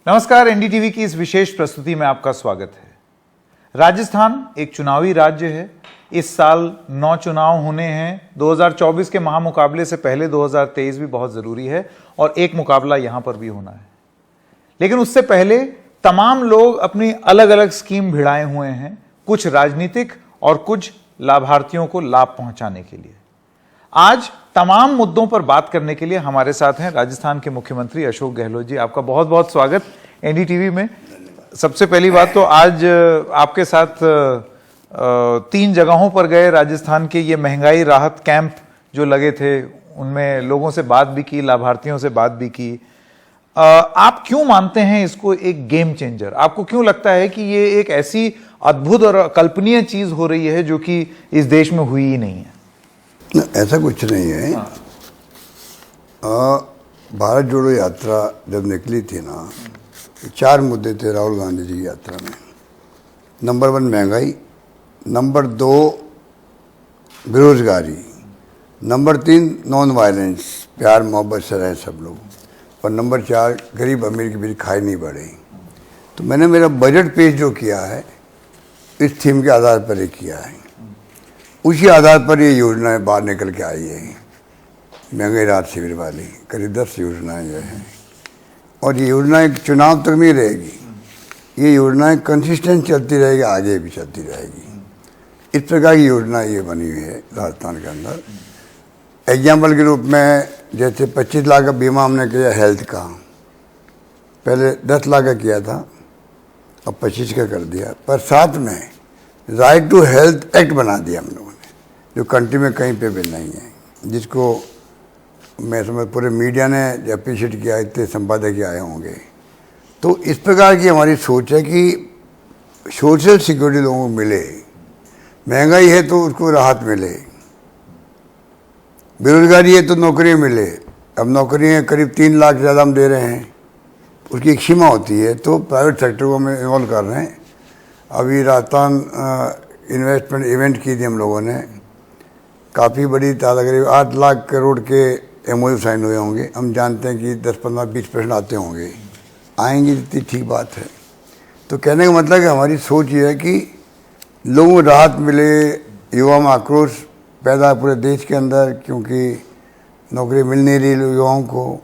नमस्कार, एनडीटीवी की इस विशेष प्रस्तुति में आपका स्वागत है। राजस्थान एक चुनावी राज्य है। इस साल 9 चुनाव होने हैं। 2024 के महामुकाबले से पहले 2023 भी बहुत जरूरी है और एक मुकाबला यहां पर भी होना है। लेकिन उससे पहले तमाम लोग अपनी अलग अलग स्कीम भिड़ाए हुए हैं, कुछ राजनीतिक और कुछ लाभार्थियों को लाभ पहुंचाने के लिए। आज तमाम मुद्दों पर बात करने के लिए हमारे साथ हैं राजस्थान के मुख्यमंत्री अशोक गहलोत जी। आपका बहुत बहुत स्वागत एनडीटीवी में। सबसे पहली बात तो आज आपके साथ 3 जगहों पर गए राजस्थान के, ये महंगाई राहत कैंप जो लगे थे उनमें लोगों से बात भी की, लाभार्थियों से बात भी की। आप क्यों मानते हैं इसको एक गेम चेंजर? आपको क्यों लगता है कि ये एक ऐसी अद्भुत और अकल्पनीय चीज हो रही है जो कि इस देश में हुई ही नहीं है? ऐसा कुछ नहीं है। भारत जोड़ो यात्रा जब निकली थी ना, 4 मुद्दे थे राहुल गांधी जी की यात्रा में। नंबर 1 महंगाई, नंबर 2 बेरोजगारी, नंबर 3 नॉन वायलेंस, प्यार मोहब्बत से रहे सब लोग, और नंबर 4 गरीब अमीर के बीच खाई नहीं बढ़े। तो मैंने मेरा बजट पेश जो किया है इस थीम के आधार पर ही किया है। उसी आधार पर ये योजनाएं बाहर निकल के आई है। महंगाई राहत शिविर वाली करीब 10 योजनाएं जो हैं, और ये योजनाएं चुनाव तक नहीं रहेगी। ये योजनाएं कंसिस्टेंट चलती रहेगी, आगे भी चलती रहेगी। इस प्रकार की योजना ये बनी हुई है राजस्थान के अंदर। एग्जाम्पल के रूप में जैसे 25 लाख का बीमा हमने किया हेल्थ का, पहले 10 लाख का किया था, अब 25 का कर दिया। पर साथ में राइट टू हेल्थ एक्ट बना दिया हम लोगों ने, जो कंट्री में कहीं पे भी नहीं है, जिसको मैं समझ पूरे मीडिया ने अप्रिशिएट किया, इतने संपादक आए होंगे। तो इस प्रकार की हमारी सोच है कि सोशल सिक्योरिटी लोगों को मिले। महंगाई है तो उसको राहत मिले, बेरोजगारी है तो नौकरियाँ मिले। अब नौकरियाँ करीब 3 लाख ज़्यादा हम दे रहे हैं, उसकी एक सीमा होती है, तो प्राइवेट सेक्टर को हम इन्वॉल्व कर रहे हैं। अभी राजस्थान इन्वेस्टमेंट इवेंट की थी हम लोगों ने, काफ़ी बड़ी तादाद, करीब 8 लाख करोड़ के एमओयू साइन हुए होंगे। हम जानते हैं कि 10-15-20% आते होंगे, आएंगे जितनी ठीक बात है। तो कहने का मतलब है हमारी सोच ये है कि लोगों को राहत मिले, युवा में आक्रोश पैदा पूरे देश के अंदर, क्योंकि नौकरी मिल नहीं रही युवाओं को।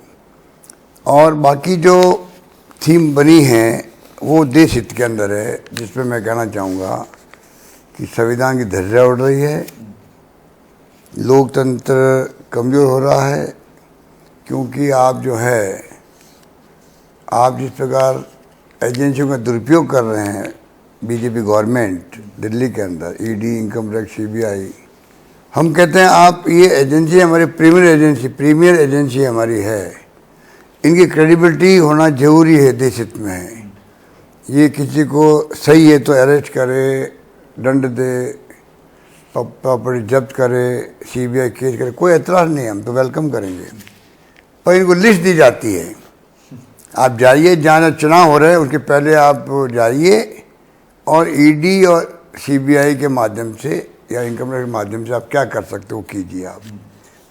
और बाकी जो थीम बनी है वो देश हित के अंदर है, जिसमें मैं कहना चाहूँगा कि संविधान की धज्जियाँ उड़ रही है, लोकतंत्र कमज़ोर हो रहा है, क्योंकि आप जो है आप जिस प्रकार एजेंसियों का दुरुपयोग कर रहे हैं, बीजेपी गवर्नमेंट दिल्ली के अंदर, ईडी, इनकम टैक्स, सीबीआई। हम कहते हैं आप ये एजेंसी हमारी प्रीमियर एजेंसी हमारी है, इनकी क्रेडिबिलिटी होना जरूरी है, देश हित में है। ये किसी को सही है तो अरेस्ट करे, दंड दे, प्रॉपर्टी जब्त करे, सीबीआई केस करे, कोई एतराज़ नहीं, हम तो वेलकम करेंगे। पर इनको लिस्ट दी जाती है, आप जाइए, जहाँ चुनाव हो रहे हैं उसके पहले आप जाइए और ईडी और सीबीआई के माध्यम से या इनकम टैक्स के माध्यम से आप क्या कर सकते हो कीजिए आप।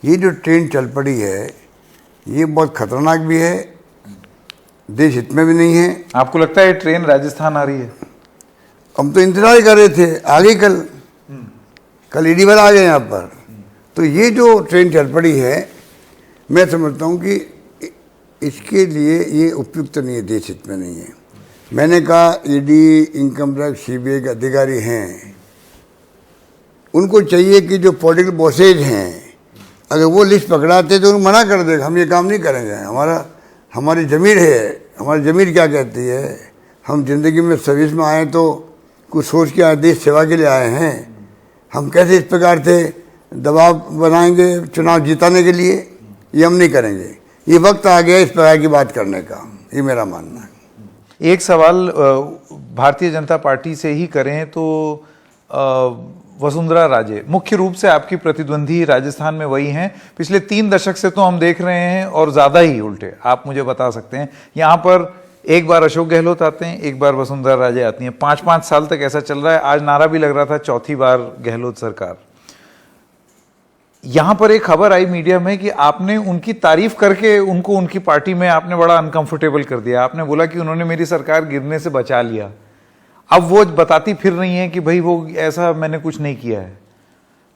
ये जो ट्रेन चल पड़ी है ये बहुत खतरनाक भी है, देश हित में भी नहीं है। आपको लगता है ट्रेन राजस्थान आ रही है? हम तो इंतजार कर रहे थे, आ गई कल ईडी वाला आ गए यहाँ पर। तो ये जो ट्रेन चल पड़ी है, मैं समझता हूँ कि इसके लिए ये उपयुक्त नहीं है, देश हित में नहीं है। मैंने कहा ईडी, इनकम टैक्स, सीबीआई के अधिकारी हैं, उनको चाहिए कि जो पॉलिटिकल बॉसेज हैं, अगर वो लिस्ट पकड़ाते तो उनको मना कर देगा, हम ये काम नहीं करेंगे। हमारी ज़मीर है, हमारी ज़मीर क्या कहती है, हम जिंदगी में सर्विस में आए तो कुछ सोच के आए, देश सेवा के लिए आए हैं। हम कैसे इस प्रकार से दबाव बनाएंगे चुनाव जीताने के लिए? ये हम नहीं करेंगे। ये वक्त आ गया इस प्रकार की बात करने का, ये मेरा मानना है। एक सवाल भारतीय जनता पार्टी से ही करें तो वसुंधरा राजे मुख्य रूप से आपकी प्रतिद्वंदी राजस्थान में वही हैं। पिछले 3 दशक से तो हम देख रहे हैं, और ज्यादा ही उल्टे। आप मुझे बता सकते हैं, यहाँ पर एक बार अशोक गहलोत आते हैं, एक बार वसुंधरा राजे आती हैं। 5-5 साल तक ऐसा चल रहा है। आज नारा भी लग रहा था 4थी बार गहलोत सरकार। यहां पर एक खबर आई मीडिया में कि आपने उनकी तारीफ करके उनको उनकी पार्टी में आपने बड़ा अनकंफर्टेबल कर दिया। आपने बोला कि उन्होंने मेरी सरकार गिरने से बचा लिया। अब वो बताती फिर रही हैं कि भाई वो ऐसा मैंने कुछ नहीं किया है।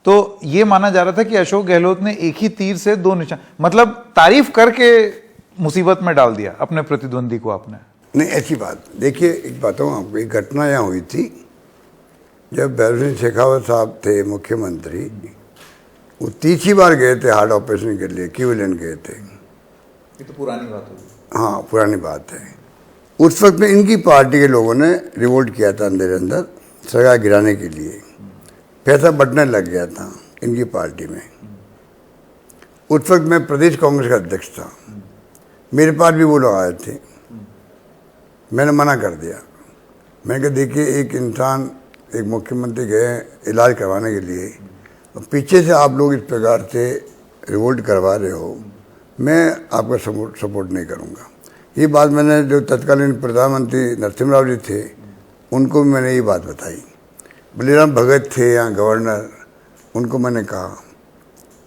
तो ये माना जा रहा था कि अशोक गहलोत ने एक ही तीर से दो निशान, मतलब तारीफ करके मुसीबत में डाल दिया अपने प्रतिद्वंदी को आपने। नहीं, ऐसी बात देखिए, एक बताऊँ आपको, एक घटना यहाँ हुई थी जब बैरुद्दीन शेखावत साहब थे मुख्यमंत्री। वो तीसरी बार गए थे हार्ट ऑपरेशन के लिए, क्लीवलैंड गए थे। ये तो पुरानी बात होगी। हाँ, पुरानी बात है। उस वक्त में इनकी पार्टी के लोगों ने रिवोल्ट किया था अंदर सरकार गिराने के लिए। पैसा बंटने लग गया था इनकी पार्टी में। उस वक्त मैं प्रदेश कांग्रेस का अध्यक्ष था, मेरे पास भी वो लोग आए थे। मैंने मना कर दिया। मैंने कहा देखिए, एक इंसान, एक मुख्यमंत्री गए इलाज करवाने के लिए, पीछे से आप लोग इस प्रकार से रिवोल्ट करवा रहे हो, मैं आपका सपोर्ट नहीं करूँगा। ये बात मैंने जो तत्कालीन प्रधानमंत्री नरसिम्हा राव जी थे उनको भी मैंने ये बात बताई। बलिराम भगत थे यहाँ गवर्नर, उनको मैंने कहा,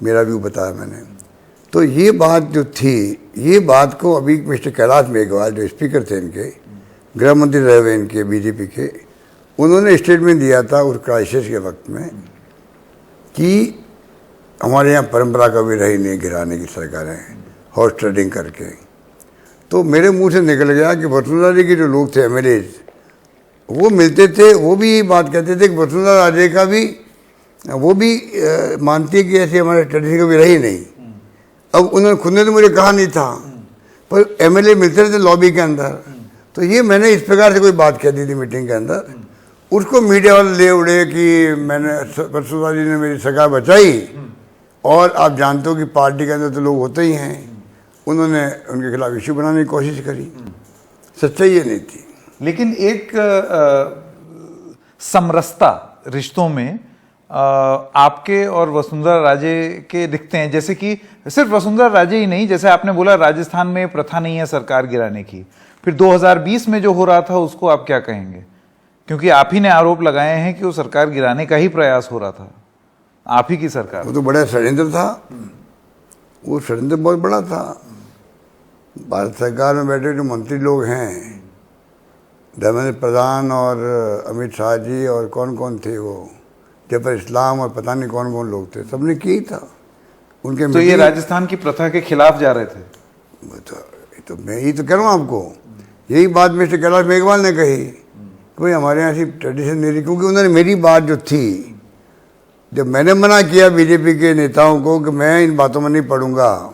मेरा व्यू बताया मैंने। तो ये बात जो थी, ये बात को अभी मिस्टर कैलाश मेघवाल जो स्पीकर थे इनके, गृह मंत्री रहे हुए इनके बीजेपी के, उन्होंने स्टेटमेंट दिया था उस क्राइसिस के वक्त में कि हमारे यहाँ परंपरा कभी रही नहीं गिराने की सरकारें हॉर्स ट्रेडिंग करके। तो मेरे मुंह से निकल गया कि वसुंधरा जी के जो लोग थे एमएलए, वो मिलते थे, वो भी ये बात कहते थे कि वसुंधरा राजे का भी वो भी मानती है कि ऐसी हमारे ट्रेडिशन कभी रही नहीं। अब उन्होंने खुद ने तो मुझे कहा नहीं था, पर एमएलए मिलते रहते लॉबी के अंदर। तो ये मैंने इस प्रकार से कोई बात कह दी थी मीटिंग के अंदर, उसको मीडिया वाले ले उड़े कि मैंने वसुंधरा जी ने मेरी सरकार बचाई। और आप जानते हो कि पार्टी के अंदर तो लोग होते ही हैं, उन्होंने उनके खिलाफ इशू बनाने की कोशिश करी। सच्चाई ये नहीं थी। लेकिन एक समरसता रिश्तों में आपके और वसुंधरा राजे के दिखते हैं। जैसे कि सिर्फ वसुंधरा राजे ही नहीं, जैसे आपने बोला राजस्थान में प्रथा नहीं है सरकार गिराने की, फिर 2020 में जो हो रहा था उसको आप क्या कहेंगे? क्योंकि आप ही ने आरोप लगाए हैं कि वो सरकार गिराने का ही प्रयास हो रहा था, आप ही की सरकार। वो तो बड़ा षड्यंत्र था, वो षड्यंत्र बहुत बड़ा था। भारत सरकार में बैठे जो मंत्री लोग हैं, धर्मेंद्र प्रधान और अमित शाह जी और कौन कौन थे वो, जफर इस्लाम और पता नहीं कौन कौन लोग थे, सबने की था उनके। तो ये राजस्थान की प्रथा के खिलाफ जा रहे थे। तो मैं यही तो कह रहा हूँ आपको, यही बात मिस्टर कैलाश मेघवाल ने कही कि भाई हमारे यहाँ ऐसी ट्रेडिशन नहीं रही। क्योंकि उन्होंने मेरी बात जो थी, जब मैंने मना किया बीजेपी के नेताओं को कि मैं इन बातों में नहीं पढ़ूंगा,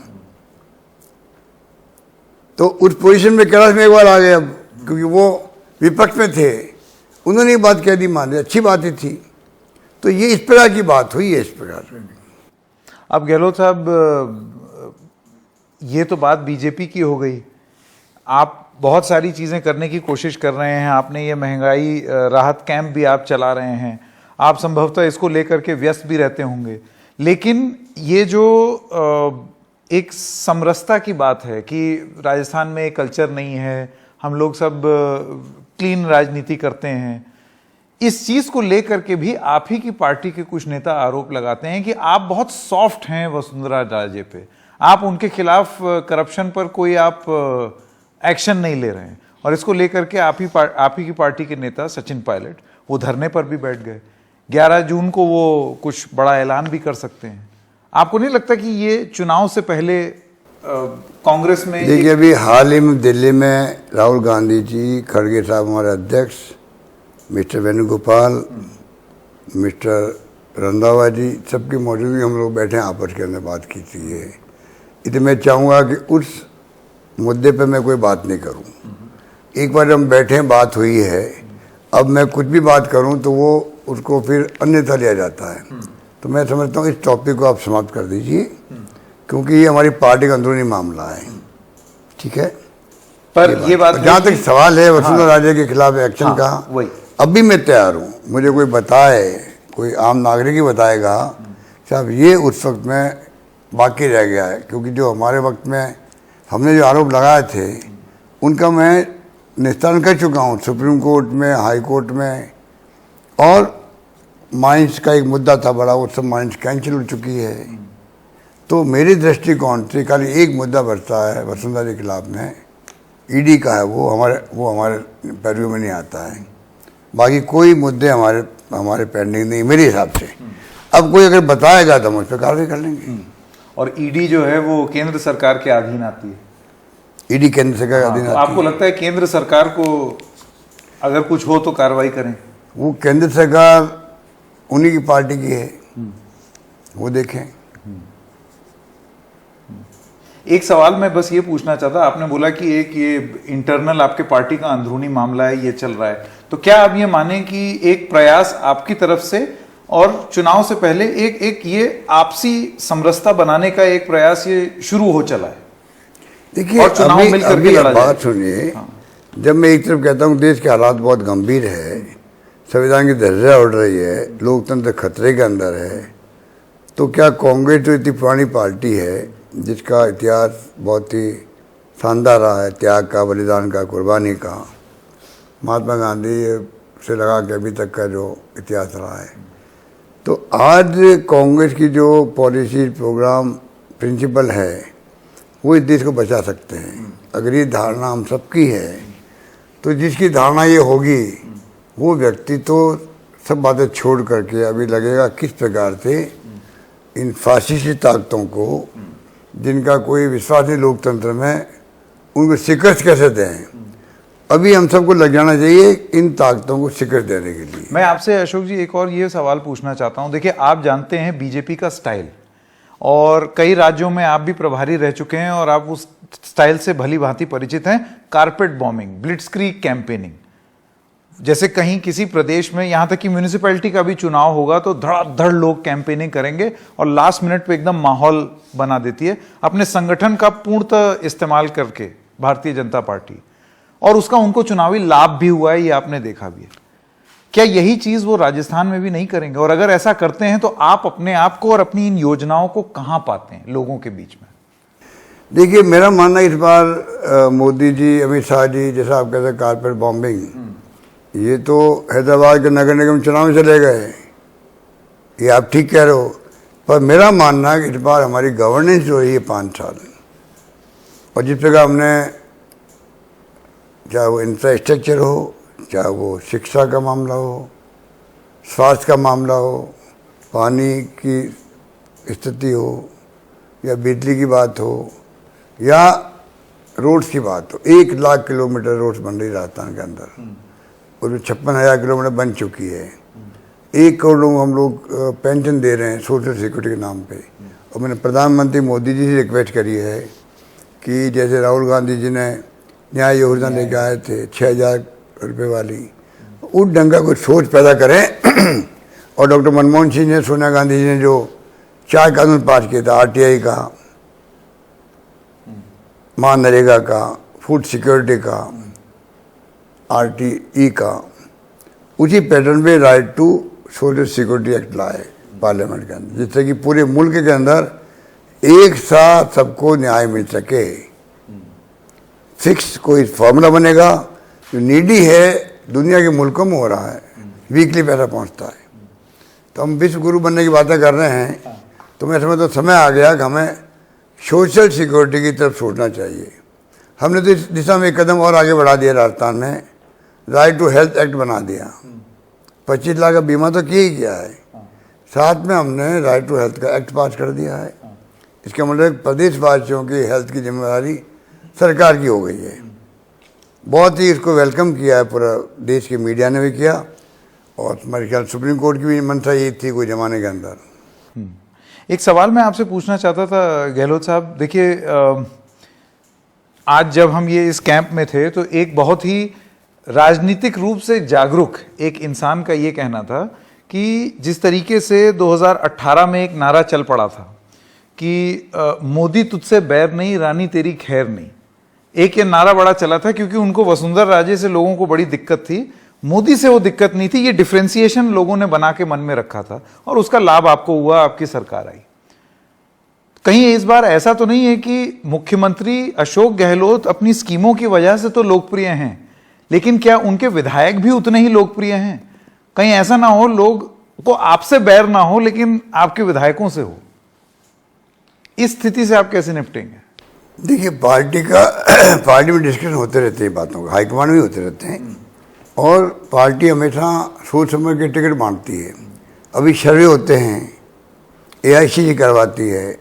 तो उस पोजीशन में कैलाश मेघवाल आ गए। अब क्योंकि वो विपक्ष में थे, उन्होंने ये बात कह दी, मान ली, अच्छी बात ही थी। तो ये इस प्रकार की बात हुई है। इस प्रकार अब गहलोत साहब, ये तो बात बीजेपी की हो गई। आप बहुत सारी चीजें करने की कोशिश कर रहे हैं। आपने ये महंगाई राहत कैंप भी आप चला रहे हैं, आप संभवतः इसको लेकर के व्यस्त भी रहते होंगे। लेकिन ये जो एक समरसता की बात है कि राजस्थान में एक कल्चर नहीं है, हम लोग सब क्लीन राजनीति करते हैं, इस चीज को लेकर के भी आप ही की पार्टी के कुछ नेता आरोप लगाते हैं कि आप बहुत सॉफ्ट हैं वसुंधरा राजे पे, आप उनके खिलाफ करप्शन पर कोई आप एक्शन नहीं ले रहे हैं। और इसको लेकर के आप ही की पार्टी के नेता सचिन पायलट वो धरने पर भी बैठ गए। 11 जून को वो कुछ बड़ा ऐलान भी कर सकते हैं। आपको नहीं लगता कि ये चुनाव से पहले कांग्रेस में? देखिए, अभी हाल ही में दिल्ली में राहुल गांधी जी, खड़गे साहब हमारे अध्यक्ष, मिस्टर वेणुगोपाल, मिस्टर रंधावा जी, सबकी मौजूदगी हम लोग बैठे हैं, आपस के अंदर बात की थी। ये इसलिए मैं चाहूँगा कि उस मुद्दे पे मैं कोई बात नहीं करूँ। एक बार हम बैठे बात हुई है, अब मैं कुछ भी बात करूँ तो वो उसको फिर अन्यथा लिया जाता है। तो मैं समझता हूँ इस टॉपिक को आप समाप्त कर दीजिए, क्योंकि ये हमारी पार्टी का अंदरूनी मामला है। ठीक है, पर ये बात जहाँ तक सवाल है वसुंधरा राजे के खिलाफ एक्शन का, वही अब भी मैं तैयार हूँ। मुझे कोई बताए, कोई आम नागरिक ही बताएगा साहब ये उस वक्त में बाकी रह गया है, क्योंकि जो हमारे वक्त में हमने जो आरोप लगाए थे उनका मैं निस्तारण कर चुका हूँ सुप्रीम कोर्ट में, हाई कोर्ट में। और माइंस का एक मुद्दा था बड़ा, वो सब माइंस कैंसिल हो चुकी है। तो मेरी दृष्टिकोण से खाली एक मुद्दा बचता है वसुंधरा के खिलाफ में, ईडी का है, वो हमारे पैरवी में नहीं आता है। बाकी कोई मुद्दे हमारे पेंडिंग नहीं मेरे हिसाब से। अब कोई अगर बताएगा तो हम उस पर कार्रवाई कर लेंगे। और ईडी जो है वो केंद्र सरकार के अधीन आती है। ईडी केंद्र सरकार के अधीन तो आपको लगता है केंद्र सरकार को अगर कुछ हो तो कार्रवाई करें? वो केंद्र सरकार उन्हीं की पार्टी की है, वो देखें। एक सवाल मैं बस ये पूछना चाहता, आपने बोला कि एक ये इंटरनल आपके पार्टी का अंदरूनी मामला है, ये चल रहा है, तो क्या आप ये माने कि एक प्रयास आपकी तरफ से और चुनाव से पहले एक ये आपसी समरसता बनाने का एक प्रयास ये शुरू हो चला है? देखिए, और चुनाव मिलकर के लड़ा बात सुनिए। जब मैं एक तरफ कहता हूँ देश के हालात बहुत गंभीर है, संविधान की धज्जियां उड़ रही है, लोकतंत्र खतरे के अंदर है, तो क्या कांग्रेस जो इतनी पुरानी पार्टी है जिसका इतिहास बहुत ही शानदार रहा है, त्याग का, बलिदान का, कुर्बानी का, महात्मा गांधी से लगा के अभी तक का जो इतिहास रहा है, तो आज कांग्रेस की जो पॉलिसी, प्रोग्राम, प्रिंसिपल है वो इस देश को बचा सकते हैं। अगर ये धारणा हम सबकी है तो जिसकी धारणा ये होगी वो व्यक्ति तो सब बातें छोड़ करके अभी लगेगा किस प्रकार से इन फासिस्टी ताकतों को, जिनका कोई विश्वास नहीं लोकतंत्र में, उनको शिकस्त कैसे दें। अभी हम सबको लग जाना चाहिए इन ताकतों को शिकस्त देने के लिए। मैं आपसे अशोक जी एक और ये सवाल पूछना चाहता हूं। देखिए, आप जानते हैं बीजेपी का स्टाइल, और कई राज्यों में आप भी प्रभारी रह चुके हैं और आप उस स्टाइल से भली भांति परिचित हैं। कारपेट बॉम्बिंग, ब्लिट्सक्रीग कैंपेनिंग, जैसे कहीं किसी प्रदेश में, यहां तक कि म्यूनिसिपैलिटी का भी चुनाव होगा तो धड़ाधड़ लोग कैंपेनिंग करेंगे और लास्ट मिनट पे एकदम माहौल बना देती है अपने संगठन का पूर्णतः इस्तेमाल करके भारतीय जनता पार्टी, और उसका उनको चुनावी लाभ भी हुआ है, ये आपने देखा भी है। क्या यही चीज वो राजस्थान में भी नहीं करेंगे? और अगर ऐसा करते हैं तो आप अपने आप को और अपनी इन योजनाओं को कहां पाते हैं लोगों के बीच में? देखिए, मेरा मानना इस बार मोदी जी, अमित शाह जी, जैसा आप कहते हैं कारपेट बॉम्बिंग, ये तो हैदराबाद के नगर निगम चुनाव में चले गए, ये आप ठीक कह रहे हो, पर मेरा मानना है कि इस बार हमारी गवर्नेंस जो रही है 5 साल, और जिस प्रकार हमने, चाहे वो इंफ्रास्ट्रक्चर हो, चाहे वो शिक्षा का मामला हो, स्वास्थ्य का मामला हो, पानी की स्थिति हो, या बिजली की बात हो, या रोड्स की बात हो, 1 लाख किलोमीटर रोड्स बन रही राजस्थान के अंदर, और 56,000 किलोमीटर बन चुकी है। 1 करोड़ लोग हम लोग पेंशन दे रहे हैं सोशल सिक्योरिटी के नाम पे। और मैंने प्रधानमंत्री मोदी जी से रिक्वेस्ट करी है कि जैसे राहुल गांधी जी ने न्याय योजना लेके आए थे 6,000 रुपये वाली, उस ढंग का कुछ सोच पैदा करें। और डॉक्टर मनमोहन सिंह ने, सोनिया गांधी जी ने जो 4 कानून पास किया था, RTI का, मनरेगा का, फूड सिक्योरिटी का, RTE का, उसी पैटर्न में right to social security act लाए पार्लियामेंट के अंदर, जिससे कि पूरे मुल्क के अंदर एक साथ सबको न्याय मिल सके। फिक्स कोई फॉर्मूला बनेगा, जो नीडी है दुनिया के मुल्कों में हो रहा है, वीकली पैसा पहुंचता है। तो हम विश्व गुरु बनने की बातें कर रहे हैं, तो मैं समझता हूँ समय आ गया कि हमें सोशल सिक्योरिटी की तरफ सोचना चाहिए। हमने तो इस दिशा में एक कदम और आगे बढ़ा दिया, राजस्थान में राइट टू हेल्थ एक्ट बना दिया। 25 लाख का बीमा तो किया ही किया है, साथ में हमने राइट टू हेल्थ का एक्ट पास कर दिया है। इसका मतलब प्रदेशवासियों की हेल्थ की जिम्मेदारी सरकार की हो गई है। बहुत ही इसको वेलकम किया है पूरा देश की मीडिया ने भी किया, और हमारे ख्याल सुप्रीम कोर्ट की भी मंशा यही थी कोई जमाने के अंदर। एक सवाल मैं आपसे पूछना चाहता था गहलोत साहब, देखिए आज जब हम ये इस कैंप में थे तो एक बहुत ही राजनीतिक रूप से जागरूक एक इंसान का ये कहना था कि जिस तरीके से 2018 में एक नारा चल पड़ा था कि मोदी तुझसे बैर नहीं, रानी तेरी खैर नहीं, एक ये नारा बड़ा चला था क्योंकि उनको वसुंधरा राजे से लोगों को बड़ी दिक्कत थी, मोदी से वो दिक्कत नहीं थी। ये डिफरेंशिएशन लोगों ने बना के मन में रखा था और उसका लाभ आपको हुआ, आपकी सरकार आई। कहीं इस बार ऐसा तो नहीं है कि मुख्यमंत्री अशोक गहलोत अपनी स्कीमों की वजह से तो लोकप्रिय हैं, लेकिन क्या उनके विधायक भी उतने ही लोकप्रिय हैं? कहीं ऐसा ना हो लोग को आपसे बैर ना हो लेकिन आपके विधायकों से हो? इस स्थिति से आप कैसे निपटेंगे? देखिए, पार्टी में डिस्कशन होते रहते हैं बातों का, हाईकमांड में होते रहते हैं, और पार्टी हमेशा सोच समझ के टिकट बांटती है। अभी सर्वे होते हैं, AICC करवाती है,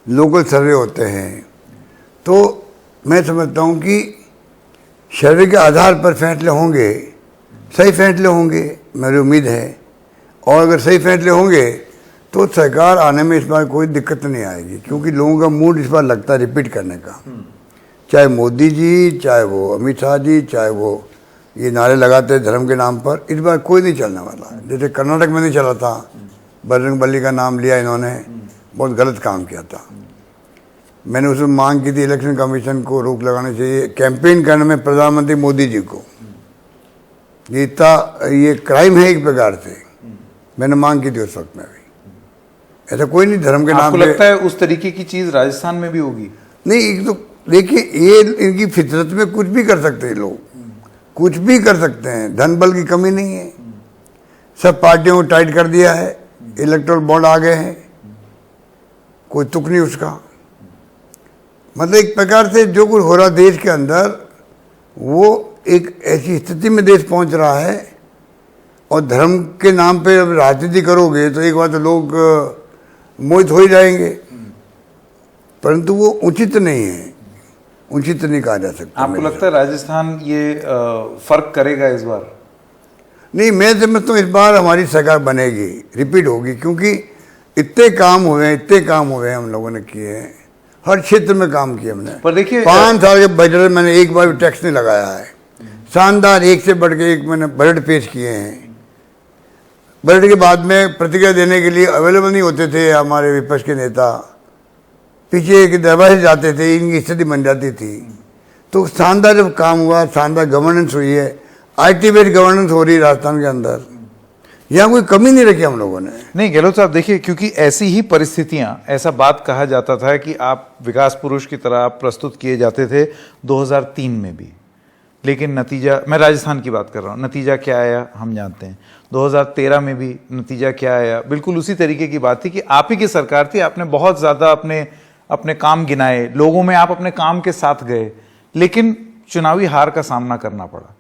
लोकल सर्वे होते हैं, तो मैं समझता हूँ कि सर्वे के आधार पर फैसले होंगे, सही फैसले होंगे, मेरी उम्मीद है। और अगर सही फैसले होंगे तो सरकार आने में इस बार कोई दिक्कत नहीं आएगी, क्योंकि लोगों का मूड इस बार लगता है रिपीट करने का। चाहे मोदी जी, चाहे वो अमित शाह जी, चाहे वो ये नारे लगाते हैं धर्म के नाम पर, इस बार कोई नहीं चलने वाला। जैसे कर्नाटक में नहीं चला था, बजरंग बली का नाम लिया इन्होंने, बहुत गलत काम किया था। मैंने उसमें मांग की थी इलेक्शन कमीशन को रोक लगाने चाहिए कैंपेन करने में प्रधानमंत्री मोदी जी को। ये क्राइम है एक प्रकार से, मैंने मांग की थी उस वक्त में भी। ऐसा कोई नहीं धर्म के नाम पे। आपको लगता है उस तरीके की चीज राजस्थान में भी होगी? नहीं, एक तो देखिए, ये इनकी फितरत में कुछ भी कर सकते हैं लोग, कुछ भी कर सकते हैं, धन बल की कमी नहीं है। सब पार्टियों को टाइट कर दिया है, इलेक्टोरल बॉन्ड आ गए हैं, कोई तुक नहीं उसका। मतलब एक प्रकार से जो कुछ हो रहा देश के अंदर, वो एक ऐसी स्थिति में देश पहुंच रहा है। और धर्म के नाम पे अब राजनीति करोगे तो एक बात तो लोग मोहित हो ही जाएंगे, परंतु वो उचित नहीं है, उचित नहीं कहा जा सकता। आपको लगता है राजस्थान ये फर्क करेगा इस बार? नहीं, मैं समझता हूँ इस बार हमारी सरकार बनेगी, रिपीट होगी, क्योंकि इतने काम हुए हैं हम लोगों ने किए हैं, हर क्षेत्र में काम किया हमने। पर देखिए, 5 साल के बजट में मैंने एक बार भी टैक्स नहीं लगाया है। शानदार, एक से बढ़ के एक मैंने बजट पेश किए हैं। बजट के बाद में प्रतिक्रिया देने के लिए अवेलेबल नहीं होते थे हमारे विपक्ष के नेता, पीछे के दरवाजे जाते थे, इनकी स्थिति बन जाती थी। तो शानदार जब काम हुआ, शानदार गवर्नेंस हुई है, IT बेस्ड गवर्नेंस हो रही है राजस्थान के अंदर, यहाँ कोई कमी नहीं रखी हम लोगों ने। नहीं गहलोत साहब, देखिए, क्योंकि ऐसी ही परिस्थितियां, ऐसा बात कहा जाता था कि आप विकास पुरुष की तरह आप प्रस्तुत किए जाते थे 2003 में भी, लेकिन नतीजा, मैं राजस्थान की बात कर रहा हूँ, नतीजा क्या आया हम जानते हैं। 2013 में भी नतीजा क्या आया, बिल्कुल उसी तरीके की बात थी कि आप ही की सरकार थी, आपने बहुत ज़्यादा अपने काम गिनाए, लोगों में आप अपने काम के साथ गए, लेकिन चुनावी हार का सामना करना पड़ा।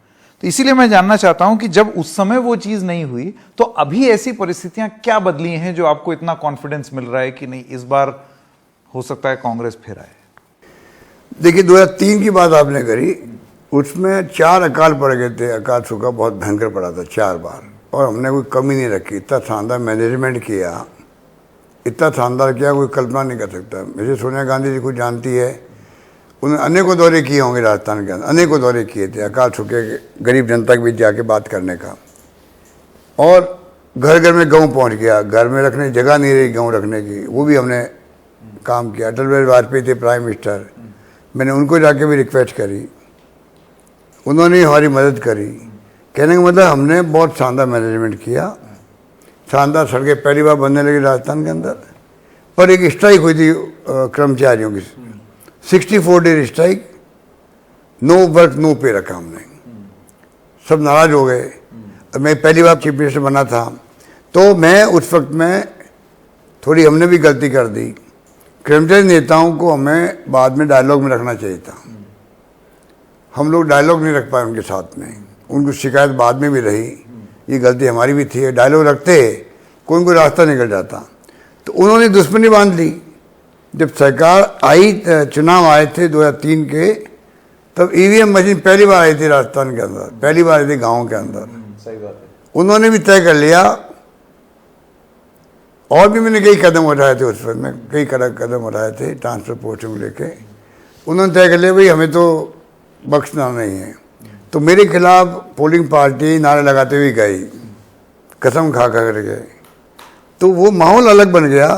तो इसीलिए मैं जानना चाहता हूं कि जब उस समय वो चीज़ नहीं हुई, तो अभी ऐसी परिस्थितियां क्या बदली हैं जो आपको इतना कॉन्फिडेंस मिल रहा है कि नहीं, इस बार हो सकता है कांग्रेस फिर आए? देखिए, 2003 की बात आपने करी, उसमें 4 अकाल पड़ गए थे, अकाल सूखा बहुत भयंकर पड़ा था 4 बार, और हमने कोई कमी नहीं रखी। इतना शानदार मैनेजमेंट किया, इतना शानदार किया, कोई कल्पना नहीं कर सकता। मुझे सोनिया गांधी जी को जानती है, उन्होंने अनेकों दौरे किए होंगे राजस्थान के अंदर, अनेकों दौरे किए थे अकाल सूखे के, गरीब जनता के बीच जाके बात करने का। और घर घर में गेहूँ पहुँच गया, घर में रखने की जगह नहीं रही गेहूँ रखने की, वो भी हमने काम किया। अटल बिहारी वाजपेयी थे प्राइम मिनिस्टर, मैंने उनको जाके भी रिक्वेस्ट करी, उन्होंने हमारी मदद करी। कहने का मतलब हमने बहुत शानदार मैनेजमेंट किया, शानदार सड़कें पहली बार बनने लगी राजस्थान के अंदर। पर एक स्ट्राइक हुई थी कर्मचारियों की, 64 day strike, no work no pay रखा हमने, सब नाराज हो गए। मैं पहली बार चीफ मिनिस्टर बना था, तो मैं उस वक्त में थोड़ी हमने भी गलती कर दी। कर्मचारी नेताओं को हमें बाद में डायलॉग में रखना चाहिए था, हम लोग डायलॉग नहीं रख पाए उनके साथ में, उनको शिकायत बाद में भी रही, ये गलती हमारी भी थी। डायलॉग रखते कोई कोई रास्ता निकल जाता, तो उन्होंने दुश्मनी बांध ली। जब सरकार आई, चुनाव आए थे 2003 के, तब EVM मशीन पहली बार आई थी राजस्थान के अंदर, पहली बार आई थी गाँव के अंदर। सही बात है। उन्होंने भी तय कर लिया, और भी मैंने कई कदम उठाए थे उस वक्त में, कई कदम उठाए थे ट्रांसफर पोस्टिंग लेके। उन्होंने तय कर लिया भाई हमें तो बख्शना नहीं है। तो मेरे खिलाफ पोलिंग पार्टी नारे लगाते हुए गई, कसम खा कर गए, तो वो माहौल अलग बन गया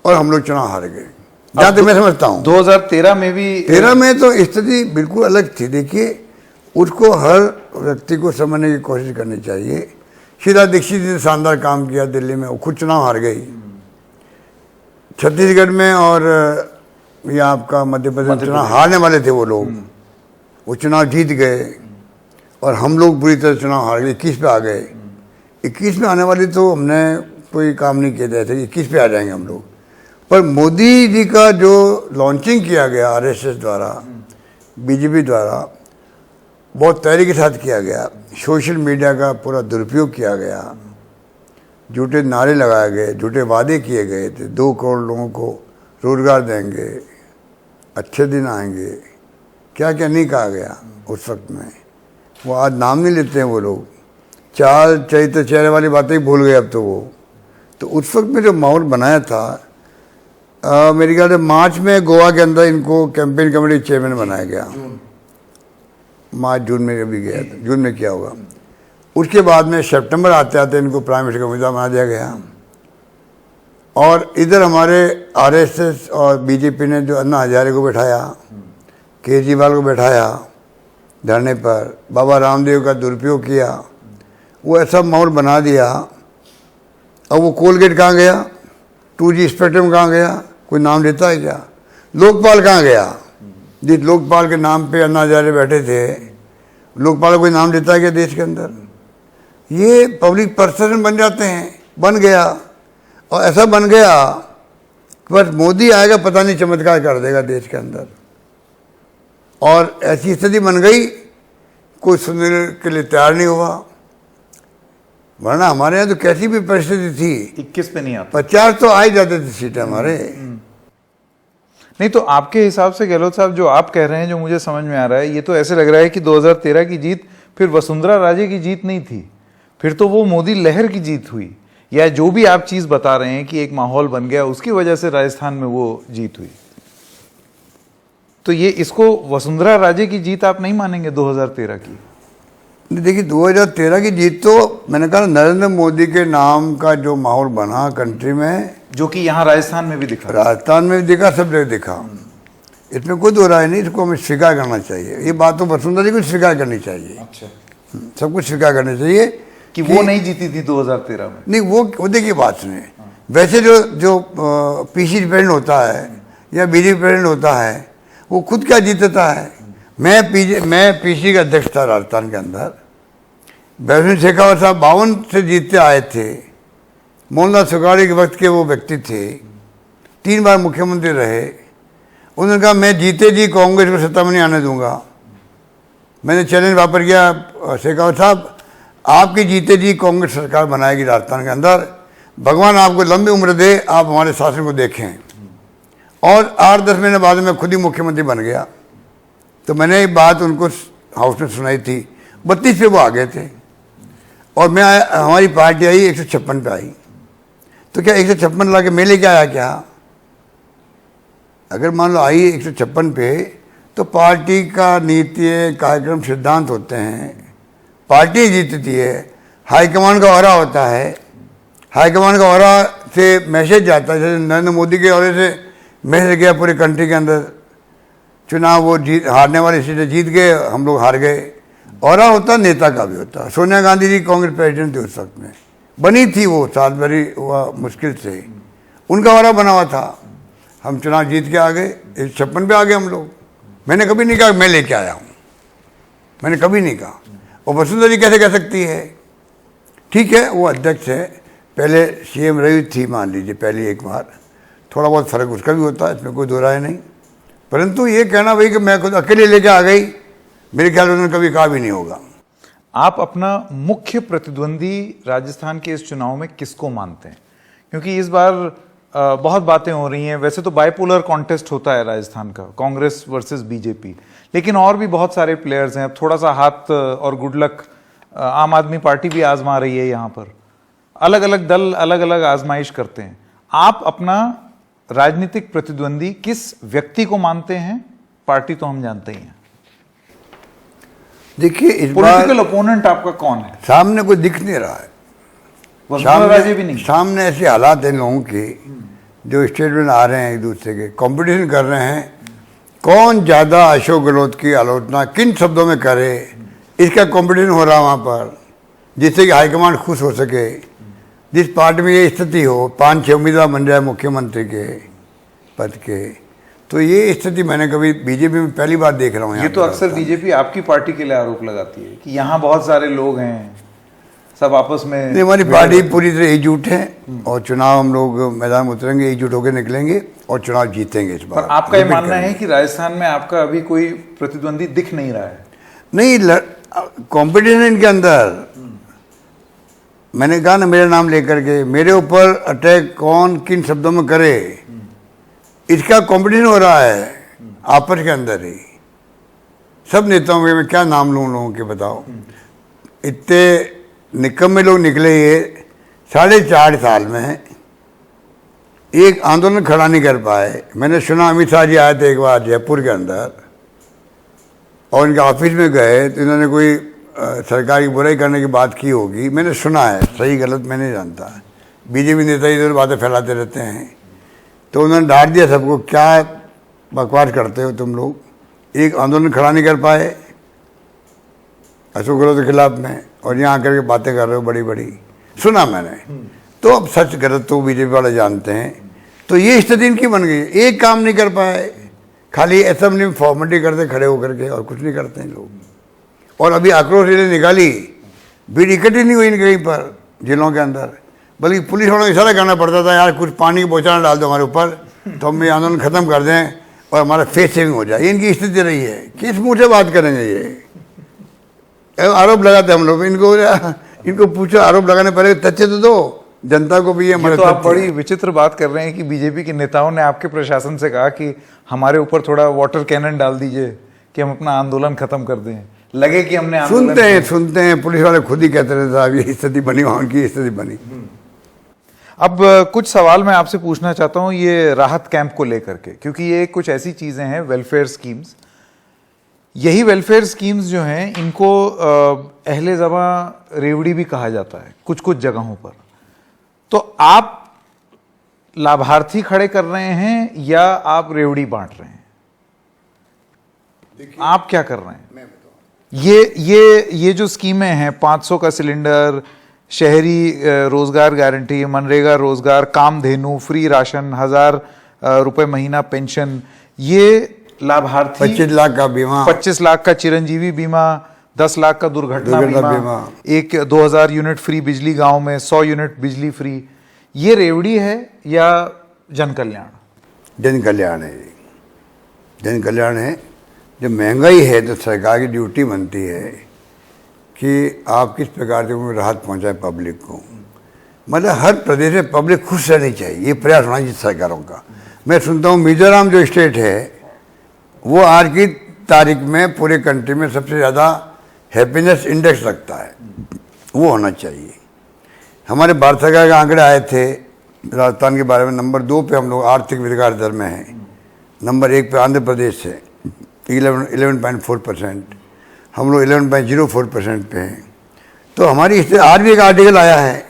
और हम लोग चुनाव हार गए। जहाँ तक मैं समझता हूँ 2013 में भी 13 में तो स्थिति बिल्कुल अलग थी। देखिए, उसको हर व्यक्ति को समझने की कोशिश करनी चाहिए। शीला दीक्षित ने शानदार काम किया दिल्ली में, वो खुद चुनाव हार गई। छत्तीसगढ़ में और ये आपका मध्य प्रदेश चुनाव हारने वाले थे वो लोग, वो चुनाव जीत गए, और हम लोग बुरी तरह चुनाव हार गए, 21 पे आ गए। 21 में आने वाली तो हमने कोई काम नहीं किए थे, 21 पे आ जाएंगे हम लोग। पर मोदी जी का जो लॉन्चिंग किया गया आरएसएस द्वारा, बीजेपी द्वारा, बहुत तैयारी के साथ किया गया। सोशल मीडिया का पूरा दुरुपयोग किया गया, झूठे नारे लगाए गए, झूठे वादे किए गए थे। 2 करोड़ लोगों को रोजगार देंगे, अच्छे दिन आएंगे, क्या क्या नहीं कहा गया उस वक्त में। वो आज नाम नहीं लेते हैं वो लोग, चाल चरित्र चेहरे वाली बातें ही भूल गए अब तो वो। तो उस वक्त में जो माहौल बनाया था, मेरे ख्याल से मार्च में गोवा के अंदर इनको कैंपेन कमेटी चेयरमैन बनाया गया। मार्च जून में कभी गया था, जून में किया होगा। उसके बाद में सितंबर आते आते इनको प्राइम मिनिस्टर का उम्मीदवार बना दिया गया। और इधर हमारे आरएसएस और बीजेपी ने जो अन्ना हजारे को बैठाया, केजरीवाल को बैठाया धरने पर, बाबा रामदेव का दुरुपयोग किया, वो ऐसा माहौल बना दिया। अब वो कोलगेट कहाँ गया, 2G स्पेक्ट्रम कहाँ गया, कोई नाम लेता है क्या? लोकपाल कहाँ गया, जिस लोकपाल के नाम पे अन्ना हजारे बैठे थे, लोकपाल कोई नाम लेता है क्या देश के अंदर? ये पब्लिक पर्सन बन जाते हैं, बन गया। और ऐसा बन गया बस मोदी आएगा पता नहीं चमत्कार कर देगा देश के अंदर। और ऐसी स्थिति बन गई, कोई सुनने के लिए तैयार नहीं हुआ। वरना हमारे यहाँ तो कैसी भी परिस्थिति थी, 21 पे नहीं आता, 50 तो आ ही जाते थे सीटें हमारे। नहीं तो आपके हिसाब से गहलोत साहब जो आप कह रहे हैं, जो मुझे समझ में आ रहा है, ये तो ऐसे लग रहा है कि 2013 की जीत फिर वसुंधरा राजे की जीत नहीं थी, फिर तो वो मोदी लहर की जीत हुई, या जो भी आप चीज बता रहे हैं कि एक माहौल बन गया उसकी वजह से राजस्थान में वो जीत हुई। तो ये इसको वसुंधरा राजे की जीत आप नहीं मानेंगे 2013 की? देखिए 2013 की जीत तो मैंने कहा नरेंद्र मोदी के नाम का जो माहौल बना कंट्री में, जो कि यहाँ राजस्थान में भी दिखा, राजस्थान में भी दिखा, सब जगह दिखा, इसमें कोई दो राय नहीं। इसको हमें स्वीकार करना चाहिए। ये बात तो वसुंधरा जी को स्वीकार करनी चाहिए। अच्छा, सब कुछ स्वीकार करना चाहिए कि वो नहीं जीती थी 2013 में। नहीं, वो देखिए बात सुने, वैसे जो पीसी प्रेसिडेंट होता है या बीजेपी प्रेसिडेंट होता है, वो खुद क्या जीतता है। मैं पीसी का अध्यक्ष था राजस्थान के अंदर। बैभव शेखावत साहब 52 से जीतते आए थे। मोहनलाल सुखाड़ी के वक्त के वो व्यक्ति थे, 3 बार मुख्यमंत्री रहे। उन्होंने कहा मैं जीते जी कांग्रेस को सत्ता में नहीं आने दूंगा। मैंने चैलेंज वापर किया, शेखावत साहब आपकी जीते जी कांग्रेस सरकार बनाएगी राजस्थान के अंदर, भगवान आपको लंबी उम्र दे, आप हमारे शासन को देखें। और 8-10 महीने बाद में खुद ही मुख्यमंत्री बन गया। तो मैंने ये बात उनको हाउस में सुनाई थी, 32 पे वो आ गए थे। और हमारी पार्टी आई 156 पे आई। तो क्या 156 ला के मैं लेके आया क्या? अगर मान लो आई 156 पे, तो पार्टी का नीति कार्यक्रम सिद्धांत होते हैं, पार्टी जीतती है, हाईकमान का ऑरा होता है। हाईकमान का ऑरा से मैसेज जाता है, जैसे नरेंद्र मोदी के ऑरे से मैसेज गया पूरे कंट्री के अंदर, चुनाव वो हारने वाली सीटें जीत गए, हम लोग हार गए। ऑरा होता नेता का भी होता। सोनिया गांधी जी कांग्रेस प्रेसिडेंट थी उस वक्त में, बनी थी वो साल भरी हुआ मुश्किल से, उनका ऑरा बना हुआ था। हम चुनाव जीत के आ गए, 156 पे आ गए हम लोग। मैंने कभी नहीं कहा मैं लेके आया हूँ, मैंने कभी नहीं कहा। और वसुंधरा जी कैसे कह सकती है? ठीक है, वो अध्यक्ष है, पहले सीएम रही थी मान लीजिए पहली एक बार, थोड़ा बहुत फर्क उसका भी होता है, इसमें कोई दो राय नहीं। परंतु ये कहना भाई कि मैं खुद अकेले लेके आ गई, मेरे ख्याल में उन्होंने कभी कहा भी नहीं होगा। आप अपना मुख्य प्रतिद्वंदी राजस्थान के इस चुनाव में किसको मानते हैं? क्योंकि इस बार बहुत बातें हो रही हैं। वैसे तो बाइपोलर कॉन्टेस्ट होता है राजस्थान का, कांग्रेस वर्सेस बीजेपी, लेकिन और भी बहुत सारे प्लेयर्स हैं। अब थोड़ा सा हाथ और गुड लक आम आदमी पार्टी भी आजमा रही है यहाँ पर। अलग अलग दल अलग अलग आजमाइश करते हैं। आप अपना राजनीतिक प्रतिद्वंदी किस व्यक्ति को मानते हैं? पार्टी तो हम जानते ही हैं। देखिए इस बार पॉलिटिकल ओपोनेंट आपका कौन है? सामने कोई दिख नहीं रहा है, सामने ऐसे हालात हैं लोगों के, जो स्टेटमेंट आ रहे हैं एक दूसरे के, कंपटीशन कर रहे हैं, कौन ज्यादा अशोक गहलोत की आलोचना किन शब्दों में करे, इसका कंपटीशन हो रहा है वहाँ पर, जिससे कि हाईकमांड खुश हो सके। जिस पार्टी में ये स्थिति हो, 5-6 उम्मीदवार बन जाए मुख्यमंत्री के पद के, तो ये स्थिति मैंने कभी बीजेपी में पहली बार देख रहा हूँ। ये तो अक्सर बीजेपी आपकी पार्टी के लिए आरोप लगाती है कि यहाँ बहुत सारे लोग हैं। सब आपस में नहीं, हमारी पार्टी पूरी तरह एकजुट है और चुनाव हम लोग मैदान में उतरेंगे, एकजुट होकर निकलेंगे और चुनाव जीतेंगे इस बार। पर आपका ये मानना है कि राजस्थान में आपका अभी कोई प्रतिद्वंदी दिख नहीं रहा है? नहीं, कंपटीशन इनके अंदर। मैंने कहा ना, मेरा नाम लेकर के मेरे ऊपर अटैक कौन किन शब्दों में करे, इसका कंपटीशन हो रहा है आपस के अंदर ही। सब नेताओं में मैं क्या नाम लूँ लोगों के, बताओ। इतने निकम्मे लोग निकले ये 4.5 साल में, एक आंदोलन खड़ा नहीं कर पाए। मैंने सुना अमित शाह जी आए थे एक बार जयपुर के अंदर और इनके ऑफिस में गए तो इन्होंने कोई सरकार की बुराई करने की बात की होगी, मैंने सुना है, सही गलत मैं नहीं जानता। बीजेपी नेता इधर बातें फैलाते रहते हैं, तो उन्होंने डांट दिया सबको, क्या बकवास करते हो तुम लोग, एक आंदोलन खड़ा नहीं कर पाए अशोक गहलोत के खिलाफ में, और यहाँ आकर के बातें कर रहे हो बड़ी बड़ी। सुना मैंने, तो अब सच गलत तो बीजेपी वाले जानते हैं। तो ये स्थिति इनकी बन गई, एक काम नहीं कर पाए, खाली असेंबली में फॉर्मेलिटी करते खड़े होकर के, और कुछ नहीं करते हैं लोग। और अभी आक्रोश रैली निकाली, भीड़ इकट्ठी नहीं हुई कहीं पर जिलों के अंदर, बल्कि पुलिस वालों को इशारा करना पड़ता था, यार कुछ पानी की बोतल डाल दो हमारे ऊपर तो हम ये आंदोलन खत्म कर दें और हमारा फेस सेविंग हो जाए। इनकी स्थिति रही है। किस मुँह से बात करेंगे ये? आरोप लगाते हम लोग, इनको पूछो, आरोप लगाने पड़ेगा, तथ्य तो दो जनता को भी। ये तो आप बड़ी विचित्र बात कर रहे हैं कि बीजेपी के नेताओं ने आपके प्रशासन से कहा कि हमारे ऊपर थोड़ा वाटर कैनन डाल दीजिए कि हम अपना आंदोलन खत्म कर दें। लगे कि हमने सुनते हैं पुलिस वाले खुद ही कहते रहते साहब ये स्थिति बनी, वहां की स्थिति बनी। अब कुछ सवाल मैं आपसे पूछना चाहता हूं ये राहत कैंप को लेकर के, क्योंकि ये कुछ ऐसी चीजें हैं, वेलफेयर स्कीम्स, यही वेलफेयर स्कीम्स जो हैं इनको अहले ज़मा रेवड़ी भी कहा जाता है कुछ कुछ जगहों पर। तो आप लाभार्थी खड़े कर रहे हैं या आप रेवड़ी बांट रहे हैं? आप क्या कर रहे हैं? ये जो स्कीमें हैं, 500 का सिलेंडर, शहरी रोजगार गारंटी, मनरेगा रोजगार, कामधेनु, फ्री राशन, 1000 रुपए महीना पेंशन, ये लाभार्थी 25 लाख का बीमा, 25 लाख का चिरंजीवी बीमा, 10 लाख का दुर्घटना बीमा, एक 2000 यूनिट फ्री बिजली गांव में, 100 यूनिट बिजली फ्री। ये रेवड़ी है या जन कल्याण? जन कल्याण है, जन कल्याण है। जब महंगाई है तो सरकार की ड्यूटी बनती है कि आप किस प्रकार से उनको राहत पहुंचाए पब्लिक को। मतलब हर प्रदेश में पब्लिक खुश रहनी चाहिए, ये प्रयास होना चाहिए सरकारों का। मैं सुनता हूँ मिजोरम जो स्टेट है वो आज की तारीख में पूरे कंट्री में सबसे ज़्यादा हैप्पीनेस इंडेक्स रखता है, वो होना चाहिए। हमारे भारत सरकार के आंकड़े आए थे राजस्थान के बारे में, नंबर 2 पे हम लोग आर्थिक विकास दर में हैं, नंबर 1 पे आंध्र प्रदेश है 11.4%, हम लोग 11.04% पे हैं। तो हमारी इससे आज भी एक आर्टिकल आया है,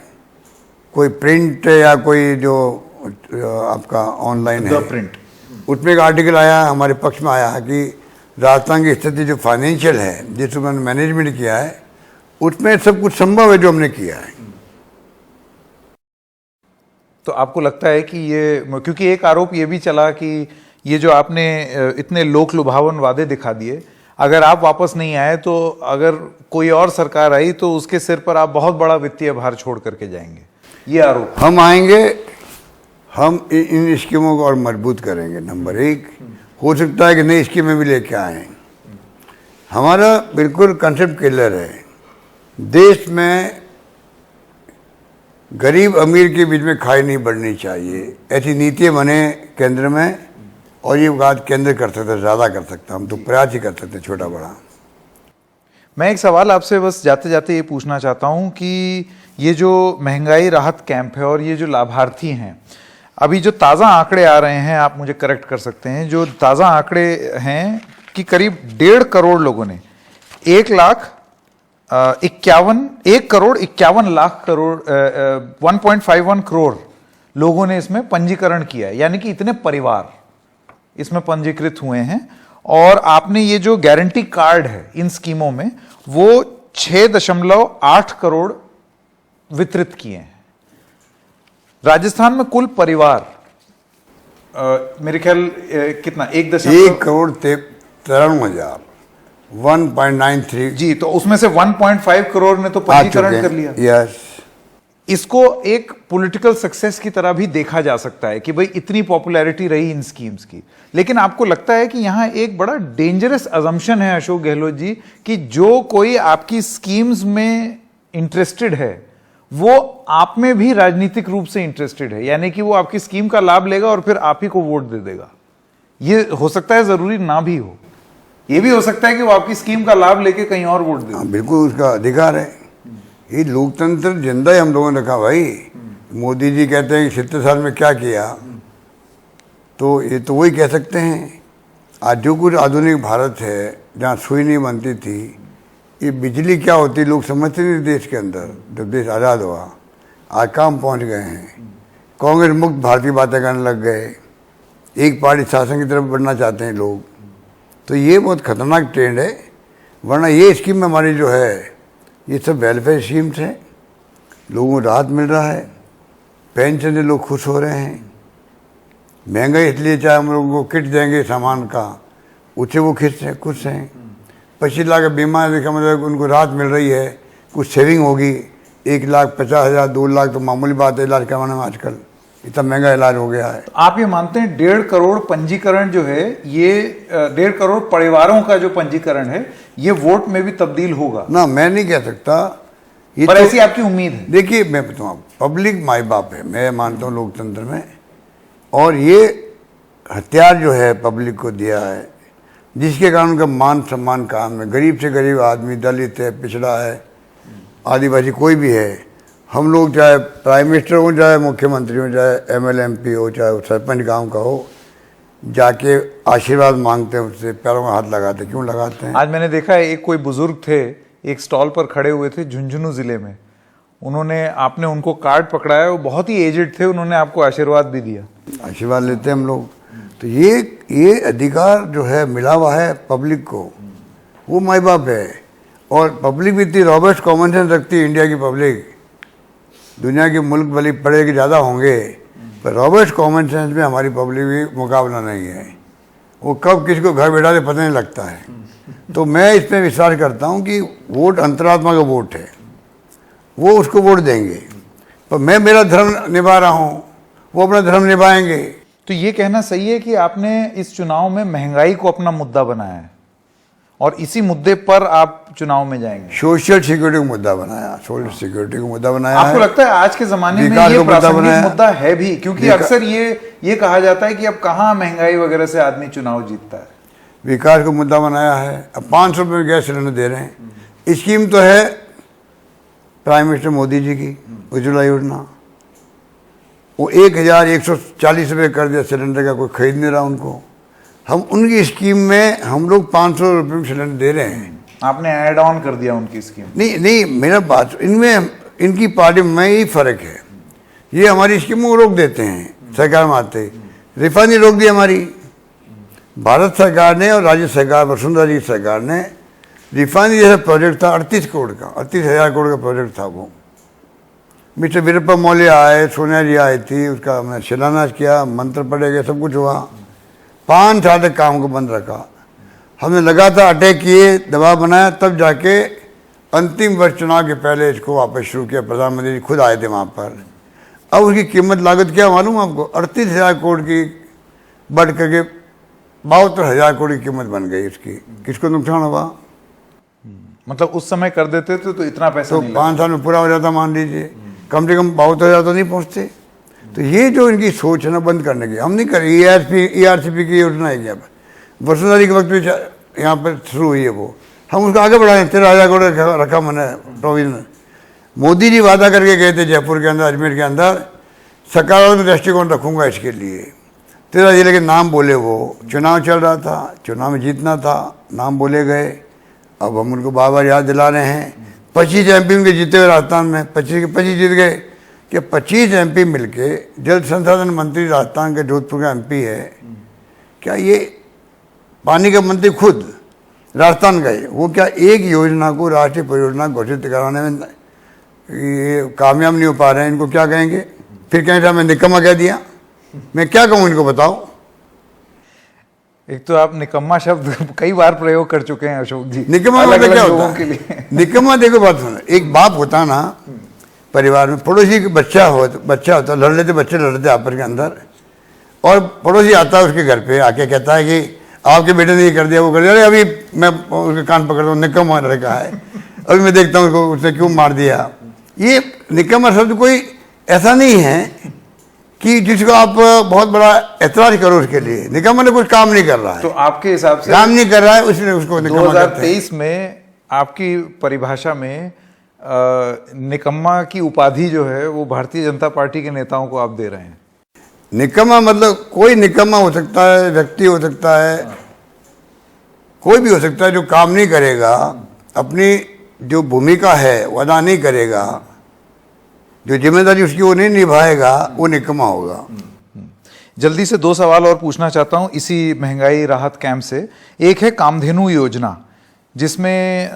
कोई प्रिंट या कोई जो आपका ऑनलाइन है प्रिंट, उसमें एक आर्टिकल आया हमारे पक्ष में आया कि राजस्थान की स्थिति जो फाइनेंशियल है, जिस उन्होंने मैनेजमेंट किया है, उसमें सब कुछ संभव है जो हमने किया है। तो आपको लगता है कि ये, क्योंकि एक आरोप ये भी चला कि ये जो आपने इतने लोक लुभावन वादे दिखा दिए, अगर आप वापस नहीं आए तो अगर कोई और सरकार आई तो उसके सिर पर आप बहुत बड़ा वित्तीय भार छोड़ करके जाएंगे, ये आरोप। हम आएंगे, हम इन स्कीमों को और मजबूत करेंगे। नंबर 1, हो सकता है कि नई स्कीमें भी लेके आए। हमारा बिल्कुल कंसेप्ट क्लियर है, देश में गरीब अमीर के बीच में खाई नहीं बढ़नी चाहिए, ऐसी नीतियाँ बने केंद्र में, और ये बात केंद्र कर सकता है, ज़्यादा कर सकता, हम तो प्रयास ही कर सकते हैं छोटा बड़ा। मैं एक सवाल आपसे बस जाते जाते ये पूछना चाहता हूँ कि ये जो महंगाई राहत कैंप है और ये जो लाभार्थी हैं, अभी जो ताज़ा आंकड़े आ रहे हैं, आप मुझे करेक्ट कर सकते हैं, जो ताज़ा आंकड़े हैं कि करीब 1.5 करोड़ लोगों ने 1 करोड़ 51 लाख करोड़ 1.51 करोड़ लोगों ने इसमें पंजीकरण किया है, यानी कि इतने परिवार इसमें पंजीकृत हुए हैं। और आपने ये जो गारंटी कार्ड है इन स्कीमों में, वो 6.8 करोड़ वितरित किए हैं। राजस्थान में कुल परिवार मेरे ख्याल कितना 1 करोड़ 93,000 1.93 जी, तो उसमें से 1.5 करोड़ ने तो आ चुके पंजीकरण कर हैं। लिया। यस, इसको एक पॉलिटिकल सक्सेस की तरह भी देखा जा सकता है कि भाई इतनी पॉपुलैरिटी रही इन स्कीम्स की। लेकिन आपको लगता है कि यहां एक बड़ा डेंजरस अजम्पशन है अशोक गहलोत जी, कि जो कोई आपकी स्कीम्स में इंटरेस्टेड है वो आप में भी राजनीतिक रूप से इंटरेस्टेड है, यानी कि वो आपकी स्कीम का लाभ लेगा और फिर आप ही को वोट दे देगा। ये हो सकता है, जरूरी ना भी हो। ये भी हो सकता है कि वो आपकी स्कीम का लाभ लेके कहीं और वोट दे। हाँ, बिल्कुल उसका अधिकार है। ये लोकतंत्र जिंदा ही हम लोगों ने रखा भाई। मोदी जी कहते हैं कि 70 साल में क्या किया, तो ये तो वही कह सकते हैं। आज जो कुछ आधुनिक भारत है, जहाँ सुई नहीं बनती थी, ये बिजली क्या होती लोग समझते नहीं देश के अंदर। जब देश आज़ाद हुआ, आज काम पहुँच गए हैं। कांग्रेस मुक्त भारत की बातें करने लग गए, एक पार्टी शासन की तरफ बढ़ना चाहते हैं लोग। तो ये बहुत खतरनाक ट्रेंड है। वरना ये स्कीम हमारी जो है, ये सब वेलफेयर स्कीम्स हैं, लोगों को राहत मिल रहा है, पेंशन से लोग खुश हो रहे हैं। महंगाई इसलिए चाहे हम लोगों को किट देंगे सामान का, उससे वो खुश हैं। 25 लाख का बीमा देखा, मतलब उनको राहत मिल रही है, कुछ सेविंग होगी। 1,50,000 2 लाख तो मामूली बात है इलाज करवाने में आजकल, इतना महंगा इलाज हो गया है। तो आप ये मानते हैं 1.5 करोड़ पंजीकरण जो है, ये 1.5 करोड़ परिवारों का जो पंजीकरण है, ये वोट में भी तब्दील होगा? ना, मैं नहीं कह सकता ये, पर तो ऐसी आपकी उम्मीद है? देखिए, मैं बताऊँ आपको, पब्लिक माई बाप है, मैं मानता हूँ लोकतंत्र में। और ये हथियार जो है पब्लिक को दिया है, जिसके कारण उनका मान सम्मान काम है। गरीब से गरीब आदमी, दलित है, पिछड़ा है, आदिवासी कोई भी है, हम लोग चाहे प्राइम मिनिस्टर हो, चाहे मुख्यमंत्री हो, चाहे एमएलए एमपी हो, चाहे सरपंच गांव का हो, जाके आशीर्वाद मांगते हैं उससे, पैरों में हाथ लगाते। क्यों लगाते हैं? आज मैंने देखा है, एक कोई बुजुर्ग थे, एक स्टॉल पर खड़े हुए थे झुंझुनू जिले में। उन्होंने, आपने उनको कार्ड पकड़ाया, वो बहुत ही एजेड थे, उन्होंने आपको आशीर्वाद भी दिया। आशीर्वाद लेते हैं हम लोग। तो ये अधिकार जो है मिला हुआ है पब्लिक को, वो माई बाप है। और पब्लिक भी इतनी रॉबस्ट कॉमन सेंस रखती है। इंडिया की पब्लिक, दुनिया के मुल्क भले पड़े के ज़्यादा होंगे, पर रॉबस्ट कॉमन सेंस में हमारी पब्लिक भी मुकाबला नहीं है। वो कब किसी को घर बैठा दे पता नहीं लगता है। तो मैं इसमें विश्वास करता हूँ कि वोट अंतरात्मा का वोट है, वो उसको वोट देंगे। पर मैं मेरा धर्म निभा रहा हूँ, वो अपना धर्म निभाएंगे। तो ये कहना सही है कि आपने इस चुनाव में महंगाई को अपना मुद्दा बनाया है और इसी मुद्दे पर आप चुनाव में जाएंगे? सोशल सिक्योरिटी को मुद्दा बनाया, सोशल सिक्योरिटी को मुद्दा बनाया। आपको लगता है आज के जमाने में ये प्रासंगिक मुद्दा है भी? क्योंकि अक्सर ये कहा जाता है कि अब कहाँ महंगाई वगैरह से आदमी चुनाव जीतता है। विकास को मुद्दा बनाया है। अब 500 रुपये में गैस सिलेंडर दे रहे हैं। स्कीम तो है प्राइम मिनिस्टर मोदी जी की, उज्ज्वला योजना। वो 1,140 रुपये कर दिया सिलेंडर का, कोई खरीद नहीं रहा उनको। हम उनकी स्कीम में हम लोग 500 रुपये में सिलेंडर दे रहे हैं। आपने ऐड ऑन कर दिया उनकी स्कीम? नहीं, मेरा बात इनमें, इनकी पार्टी में ही फर्क है। ये हमारी स्कीमों को रोक देते हैं सरकार में आते। रिफाइनरी रोक दी हमारी भारत सरकार ने, और राज्य सरकार वसुंधरा जी सरकार ने। रिफाइनरी जैसा प्रोजेक्ट था 38 करोड़ का, 38,000 करोड़ का प्रोजेक्ट था वो। मिस्टर वीरप्पा मौर्य आए, सोनिया जी आई थी, उसका हमने शिलान्यास किया, मंत्र पढ़े गए, सब कुछ हुआ। 5 साल तक काम को बंद रखा। हमने लगातार अटैक किए, दबाव बनाया, तब जाके अंतिम वर्ष चुनाव के पहले इसको वापस शुरू किया। प्रधानमंत्री जी खुद आए थे वहाँ पर। अब उसकी कीमत लागत क्या मालूम आपको? 38,000 करोड़ की बढ़ करके 72,000 करोड़ की कीमत बन गई उसकी। किसको नुकसान हुआ? मतलब उस समय कर देते थे तो इतना पैसा तो नहीं 5 साल में पूरा हो जाता, मान लीजिए। कम से कम 72,000 तो नहीं पहुँचते। तो ये जो इनकी सोच है ना बंद करने की, हम नहीं करें। ERCP की योजना है क्या? वसुंधरा जी के वक्त में यहाँ पर शुरू हुई है वो, हम उसको आगे बढ़ाएं। 13,000 करोड़ रखा मैंने प्रोविजन। मोदी जी वादा करके गए थे जयपुर के अंदर, अजमेर के अंदर, सकारात्मक दृष्टिकोण रखूंगा इसके लिए। 13 जिले के नाम बोले वो। चुनाव चल रहा था, चुनाव में जीतना था, नाम बोले गए। अब हम उनको बार बार याद दिला रहे हैं। 25 MP उनके जीते हुए राजस्थान में, 25 के 25 जीत गए। कि 25 MP मिलके जल संसाधन मंत्री राजस्थान के जोधपुर का MP है, क्या ये पानी का मंत्री खुद राजस्थान गए, वो क्या एक योजना को राष्ट्रीय परियोजना घोषित कराने में ये कामयाब नहीं हो पा रहे हैं? इनको क्या कहेंगे? फिर कहेंगे मैं निकम्मा कह दिया। मैं क्या कहूँ इनको, बताओ। एक तो आप निकम्मा शब्द कई बार प्रयोग कर चुके हैं अशोक जी, निकम्मा अलग मतलब अलग क्या लोगों होता के है? लिए। निकम्मा देखो बात सुनो, एक बाप होता ना परिवार में, पड़ोसी का बच्चा होता, लड़ लेते बच्चे, लड़ते आपस के अंदर, और पड़ोसी आता है उसके घर पे आके कहता है कि आपके बेटे ने ये कर दिया, वो कर दिया, अरे अभी मैं उसके कान पकड़ता हूँ, निकम्मा लड़का है, अभी मैं देखता हूँ उसको, उसने क्यों मार दिया। ये निकम्मा शब्द कोई ऐसा नहीं है कि जिसको आप बहुत बड़ा ऐतराज करो उसके लिए। निकम्मा ने कुछ काम नहीं कर रहा है, तो आपके हिसाब से काम नहीं कर रहा है, इसलिए उसको निकम्मा कहते हैं। 2023 में आपकी परिभाषा में निकम्मा की उपाधि जो है वो भारतीय जनता पार्टी के नेताओं को आप दे रहे हैं। निकम्मा मतलब कोई निकम्मा हो सकता है, व्यक्ति हो सकता है, कोई भी हो सकता है जो काम नहीं करेगा, अपनी जो भूमिका है वो अदा नहीं करेगा, जो जिम्मेदारी उसकी वो नहीं निभाएगा, वो निकम्मा होगा। जल्दी से 2 सवाल और पूछना चाहता हूं इसी महंगाई राहत कैंप से। एक है कामधेनु योजना, जिसमें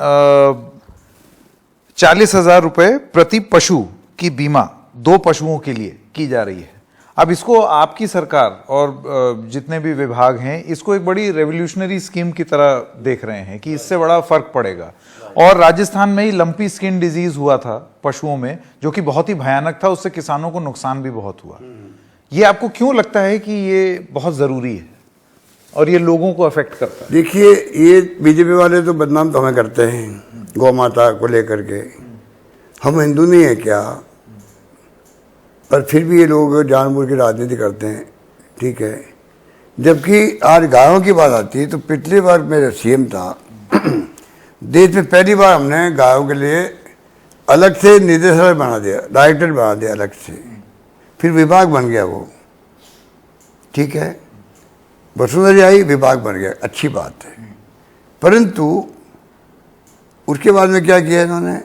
40,000 रुपए प्रति पशु की बीमा 2 पशुओं के लिए की जा रही है। अब इसको आपकी सरकार और जितने भी विभाग हैं इसको एक बड़ी रेवोल्यूशनरी स्कीम की तरह देख रहे हैं कि इससे बड़ा फर्क पड़ेगा। और राजस्थान में ही लंपी स्किन डिजीज हुआ था पशुओं में, जो कि बहुत ही भयानक था, उससे किसानों को नुकसान भी बहुत हुआ। ये आपको क्यों लगता है कि ये बहुत जरूरी है और ये लोगों को अफेक्ट करता है? देखिए, ये बीजेपी वाले तो बदनाम तो हमें करते हैं गौ माता को लेकर के। हम हिंदू नहीं है क्या? पर फिर भी ये लोग जानबूझ के राजनीति करते हैं, ठीक है। जबकि आज गायों की बात आती है तो पिछली बार मेरा सीएम था, देश में पहली बार हमने गायों के लिए अलग से निदेशालय बना दिया, डायरेक्टर बना दिया अलग से, फिर विभाग बन गया वो, ठीक है। वसुंधरा आई, विभाग बन गया, अच्छी बात है। परंतु उसके बाद में क्या किया इन्होंने?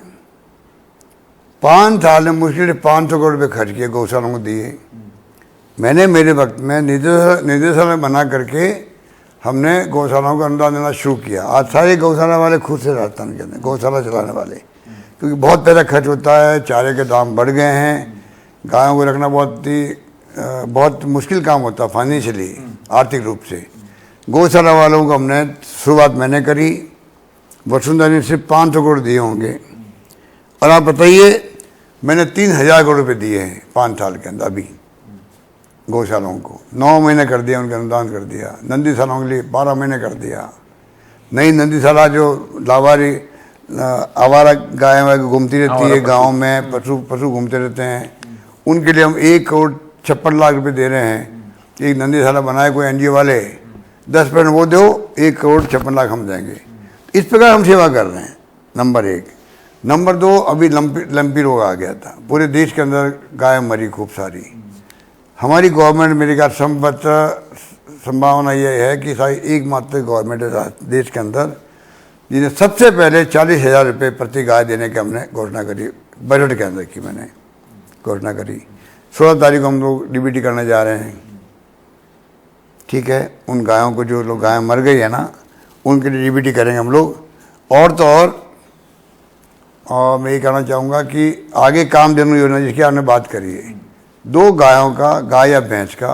5 साल में मुश्किल से 500 करोड़ रुपये खर्च किए, गौशालाओं को दिए। मैंने मेरे वक्त में निदेशालय बना करके हमने गौशालाओं को अनुदान देना शुरू किया। आज सारे गौशाला वाले खुद से राजस्थान के अंदर गौशाला चलाने वाले, क्योंकि बहुत पैसा खर्च होता है, चारे के दाम बढ़ गए हैं, गायों को रखना बहुत मुश्किल काम होता है फाइनेंशियली, आर्थिक रूप से। गौशाला वालों को हमने शुरुआत मैंने करी, वसुंधरा ने सिर्फ 500 करोड़ दिए होंगे। और आप बताइए, मैंने 3,000 करोड़ रुपये दिए हैं 5 साल के अंदर अभी गौशालाओं को। 9 महीने कर दिया, उनका अनुदान कर दिया। नंदीशालाओं के लिए 12 महीने कर दिया। नई नंदीशाला जो लावारी आवारा गायें घूमती रहती है गाँव में, पशु घूमते रहते हैं, उनके लिए हम 1,56 लाख रुपए दे रहे हैं। एक नंदीशाला बनाए कोई एनजीओ वाले, 10% वो दो, 1,56 लाख हम देंगे। इस प्रकार हम सेवा कर रहे हैं, नंबर 1। नंबर 2, अभी लंपी रोग आ गया था, पूरे देश के अंदर गाय मरी खूब सारी। हमारी गवर्नमेंट, मेरे ख्याल संभावना यह है कि शायद एकमात्र गवर्नमेंट है देश के अंदर जिन्हें सबसे पहले 40,000 रुपये प्रति गाय देने की हमने घोषणा करी, बजट के अंदर की मैंने घोषणा करी। 16 तारीख को हम लोग डीबीटी करने जा रहे हैं, ठीक है। उन गायों को, जो लोग गाय मर गई है ना, उनके लिए डीबीटी करेंगे हम लोग। और तो और मैं ये कहना चाहूँगा कि आगे कामधेनु योजना जिसकी आपने बात करी है, 2 गायों का, गाय या भैंस का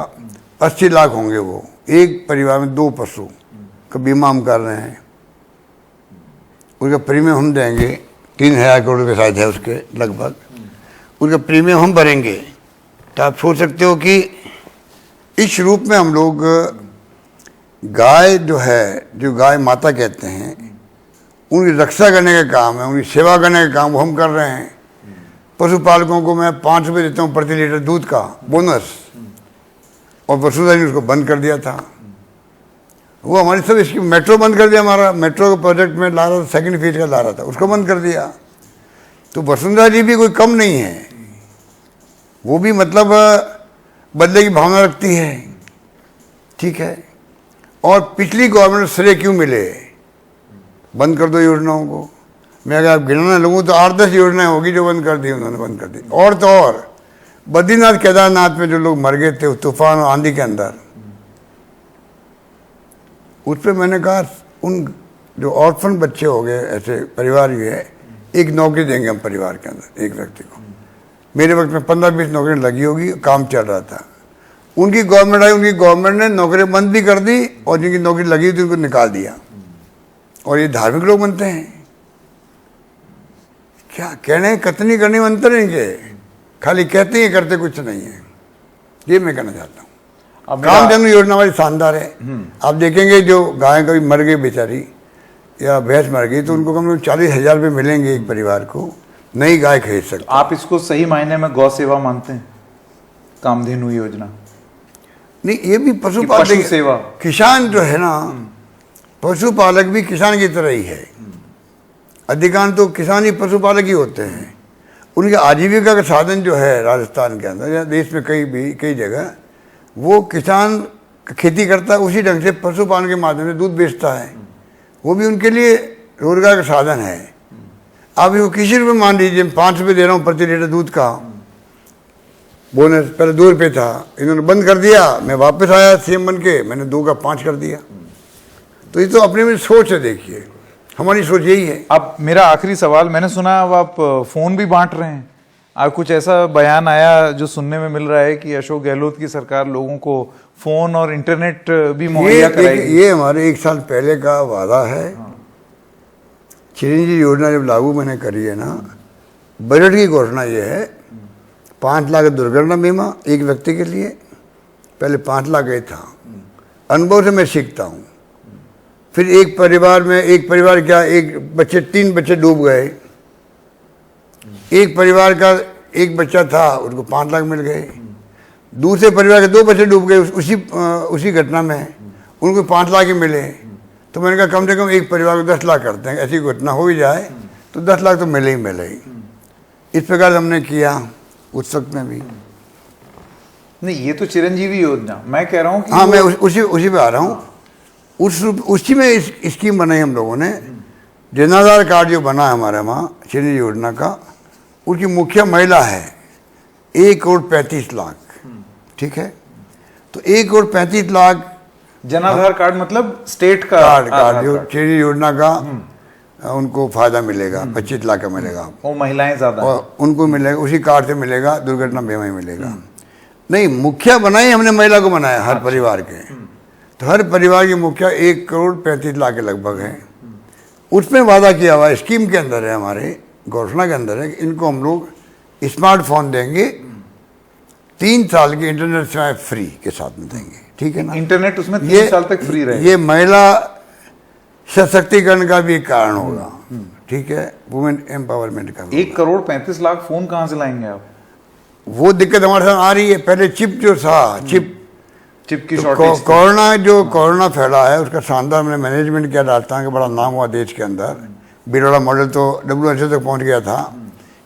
80 लाख होंगे वो, एक परिवार में 2 पशु का बीमा हम कर रहे हैं। उसका प्रीमियम हम देंगे, 3,000 करोड़ रुपये शायद है उसके लगभग, उसका प्रीमियम हम भरेंगे। तो आप सोच सकते हो कि इस रूप में हम लोग गाय जो है, जो गाय माता कहते हैं, उनकी रक्षा करने का काम है, उनकी सेवा करने का काम वो हम कर रहे हैं। पशुपालकों को मैं 5 रुपये देता हूँ प्रति लीटर दूध का बोनस, और वसुंधरा ने उसको बंद कर दिया था। वो हमारी सब इसकी मेट्रो बंद कर दिया, हमारा मेट्रो का प्रोजेक्ट में ला रहा था, 2nd फेज का ला रहा था, उसको बंद कर दिया। तो वसुंधरा जी भी कोई कम नहीं है, वो भी मतलब बदले की भावना रखती है, ठीक है। और पिछली गवर्नमेंट श्रेय क्यों मिले? बंद कर दो योजनाओं को। मैं अगर आप गिनाने लगूँ तो 8-10 योजनाएं होगी जो बंद कर दी उन्होंने, बंद कर दी। और तो और बद्रीनाथ केदारनाथ में जो लोग मर गए थे तूफान और आंधी के अंदर, उस पर मैंने कहा उन जो ऑर्फन बच्चे हो गए, ऐसे परिवार भी है, एक नौकरी देंगे हम परिवार के अंदर एक व्यक्ति को। मेरे वक्त में 15-20 नौकरियां लगी होगी, काम चल रहा था। उनकी गवर्नमेंट आई, उनकी गवर्नमेंट ने नौकरी बंद भी कर दी और जिनकी नौकरी लगी थी उनको निकाल दिया। और ये धार्मिक लोग बनते हैं क्या? कहने कथनी करने में अंतर नहीं के, खाली कहते हैं करते कुछ नहीं है। ये मैं कहना चाहता हूँ। कामधेनु योजना हमारी शानदार है। आप देखेंगे जो गाय कभी मर गई बेचारी या भैंस मर गई तो उनको कम से कम 40,000 रुपये मिलेंगे एक परिवार को, नई गाय खरीद सकते। आप इसको सही मायने में गौ सेवा मानते हैं? कामधेनु योजना नहीं, ये भी पशुपालक पशु सेवा। किसान जो है ना, पशुपालक भी किसान की तरह ही है। अधिकांश तो किसान ही पशुपालक ही होते हैं। उनके आजीविका का साधन जो है राजस्थान के अंदर या देश में कई जगह, वो किसान खेती करता है, उसी ढंग से पशुपालन के माध्यम से दूध बेचता है। वो भी उनके लिए रोजगार का साधन है। आप इसको किसी रुपये मान लीजिए, 5 रुपये दे रहा हूँ प्रति लीटर दूध का बोनस, पहले 2 रुपये था, इन्होंने बंद कर दिया। मैं वापस आया सीएम बन के, मैंने 2 का 5 कर दिया। तो ये तो अपनी अपनी सोच है। देखिए हमारी सोच यही है। अब मेरा आखिरी सवाल, मैंने सुना अब आप फोन भी बांट रहे हैं। आज कुछ ऐसा बयान आया जो सुनने में मिल रहा है कि अशोक गहलोत की सरकार लोगों को फोन और इंटरनेट भी मुहैया कराएगी। ये हमारे 1 साल पहले का वादा है। चिरंजीवी योजना जब लागू मैंने करी है ना, बजट की घोषणा ये है 5 लाख दुर्घटना बीमा एक व्यक्ति के लिए। पहले 5 लाख ही था। अनुभव से मैं सीखता हूँ। फिर एक परिवार क्या, 3 बच्चे डूब गए। एक परिवार का एक बच्चा था, उसको 5 लाख मिल गए। दूसरे परिवार के 2 बच्चे डूब गए उसी घटना में, उनको 5 लाख ही मिले। तो मैंने कहा कम से कम एक परिवार को 10 लाख करते हैं। ऐसी घटना हो ही जाए तो 10 लाख तो मिले ही। इस प्रकार हमने किया उस वक्त में भी। नहीं, ये तो चिरंजीवी योजना मैं कह रहा हूँ कि हाँ, मैं उसी पे आ रहा हूँ। उसी में स्कीम बनाई हम लोगों ने। जनाधार कार्ड जो बना है हमारे वहाँ चिरंजीवी योजना का, उसकी मुखिया महिला है 1,35,00,000। ठीक है, तो 1,35,00,000 जनाधार कार्ड मतलब स्टेट का कार्ड जो चिरंजीवी योजना का उनको फायदा मिलेगा। 25 लाख का मिलेगा। वो महिलाएं ज्यादा और उनको मिलेगा, उसी कार्ड से मिलेगा, दुर्घटना बीमा ही मिलेगा। नहीं, मुखिया बनाई हमने, महिला को बनाया हर परिवार के। तो हर परिवार की मुखिया 1,35,00,000 के लगभग है। उसमें वादा किया हुआ स्कीम के अंदर है, हमारे घोषणा के अंदर है कि इनको हम लोग स्मार्टफोन देंगे, 3 साल की इंटरनेट सेवाएं फ्री के साथ में देंगे। ठीक है ना, इंटरनेट उसमें 3 साल तक फ्री रहेगा। ये महिला सशक्तिकरण का भी एक कारण होगा। ठीक है, वुमेन एम्पावरमेंट का। 1,35,00,000 फोन कहाँ से लाएंगे आप? वो दिक्कत हमारे साथ आ रही है। पहले चिप जो था, चिप की शॉर्टेज। कोरोना फैला है, उसका शानदार मैंने मैनेजमेंट किया। राजस्थान का बड़ा नाम हुआ देश के अंदर। बिरला मॉडल तो WHO तक पहुंच गया था।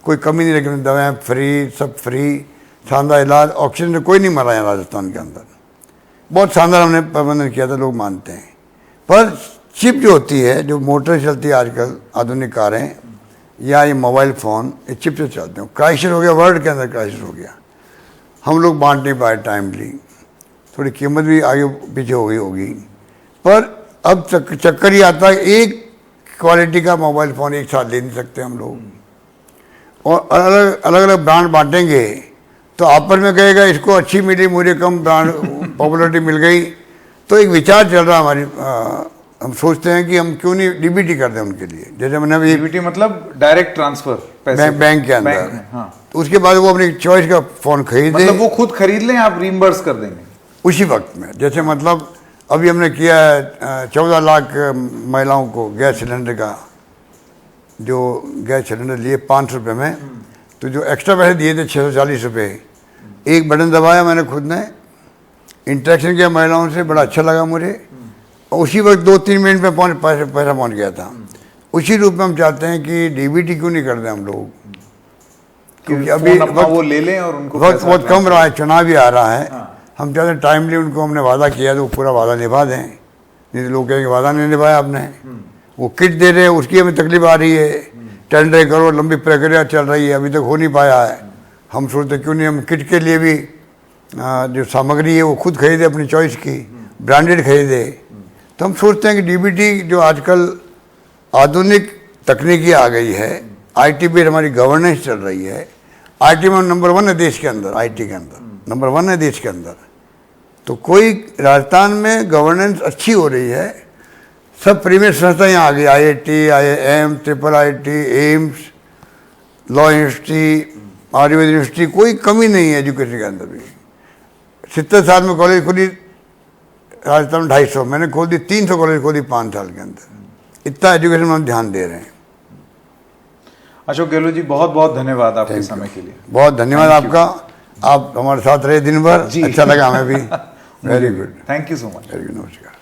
कोई कमी नहीं रखी, दवाएं फ्री, सब फ्री, शानदार इलाज, ऑक्सीजन से कोई नहीं मरा है राजस्थान के अंदर। बहुत शानदार हमने प्रबंधन किया था, लोग मानते हैं। पर चिप जो होती है, जो मोटर से चलती है आजकल आधुनिक कारें या ये मोबाइल फ़ोन, ये चिप से चलते हैं। क्राइसिस हो गया, वर्ल्ड के अंदर क्राइसिस हो गया। हम लोग बांट नहीं पाए टाइमली, थोड़ी कीमत भी आगे पीछे हो गई होगी। पर अब चक्कर ही आता है, एक क्वालिटी का मोबाइल फ़ोन एक साथ ले नहीं सकते हम लोग। और अलग अलग ब्रांड बांटेंगे तो आपस में कहेगा इसको अच्छी मिली, मुझे कम ब्रांड पॉपुलरिटी मिल गई। तो एक विचार चल रहा है हमारी। हम सोचते हैं कि हम क्यों नहीं डीबीटी कर दें उनके लिए। जैसे मैंने अभी डीबीटी मतलब डायरेक्ट ट्रांसफर पैसे बैंक के अंदर। हाँ। तो उसके बाद वो अपनी चॉइस का फ़ोन खरीदे, मतलब वो खुद खरीद लें, आप रीइंबर्स कर देंगे उसी वक्त में। जैसे मतलब अभी हमने किया है 14 लाख महिलाओं को गैस सिलेंडर का, जो गैस सिलेंडर लिए 500 रुपये में, तो जो एक्स्ट्रा पैसे दिए थे 640 रुपये, एक बटन दबाया मैंने खुद ने, इंटरेक्शन किया महिलाओं से, बड़ा अच्छा लगा मुझे। और उसी वक्त 2-3 मिनट में पैसा पहुँच गया था। उसी रूप में हम चाहते हैं कि डीबीटी क्यों नहीं कर दें हम लोग, क्योंकि अभी वो ले लें और उनको वक्त बहुत कम रहा है, चुनाव भी आ रहा है। हम चाहते हैं टाइमली उनको हमने वादा किया तो वो पूरा वादा निभा दें। नहीं तो लोग कहेंगे वादा नहीं निभाया आपने। वो किट दे रहे हैं, उसकी हमें तकलीफ आ रही है। टेंडर करो, लंबी प्रक्रिया चल रही है, अभी तक हो नहीं पाया है। हम सोचते क्यों नहीं हम किट के लिए भी जो सामग्री है वो खुद खरीदे, अपनी चॉइस की, ब्रांडेड खरीदे। तो हम सोचते हैं कि डीबीटी जो आजकल आधुनिक तकनीकी आ गई है, आईटी पे हमारी गवर्नेंस चल रही है। आईटी में नंबर 1 है देश के अंदर, आईटी के अंदर नंबर 1 है देश के अंदर। तो कोई राजस्थान में गवर्नेंस अच्छी हो रही है, सब प्रीमियर संस्था यहाँ आ गई, IIT, IIM, IIIT, AIIMS, law university, Ayurveda university, कोई कमी नहीं है एजुकेशन के अंदर भी। 70 साल में कॉलेज खोली राजस्थान में 250, मैंने खोल दी 300 कॉलेज खोली 5 साल के अंदर। इतना एजुकेशन में हम ध्यान दे रहे हैं। अशोक गहलोत जी, बहुत बहुत धन्यवाद आपके समय के लिए। बहुत धन्यवाद आपका, आप हमारे साथ रहे दिन भर, अच्छा लगा हमें भी। Very good, thank you so much. Very good, नमस्कार।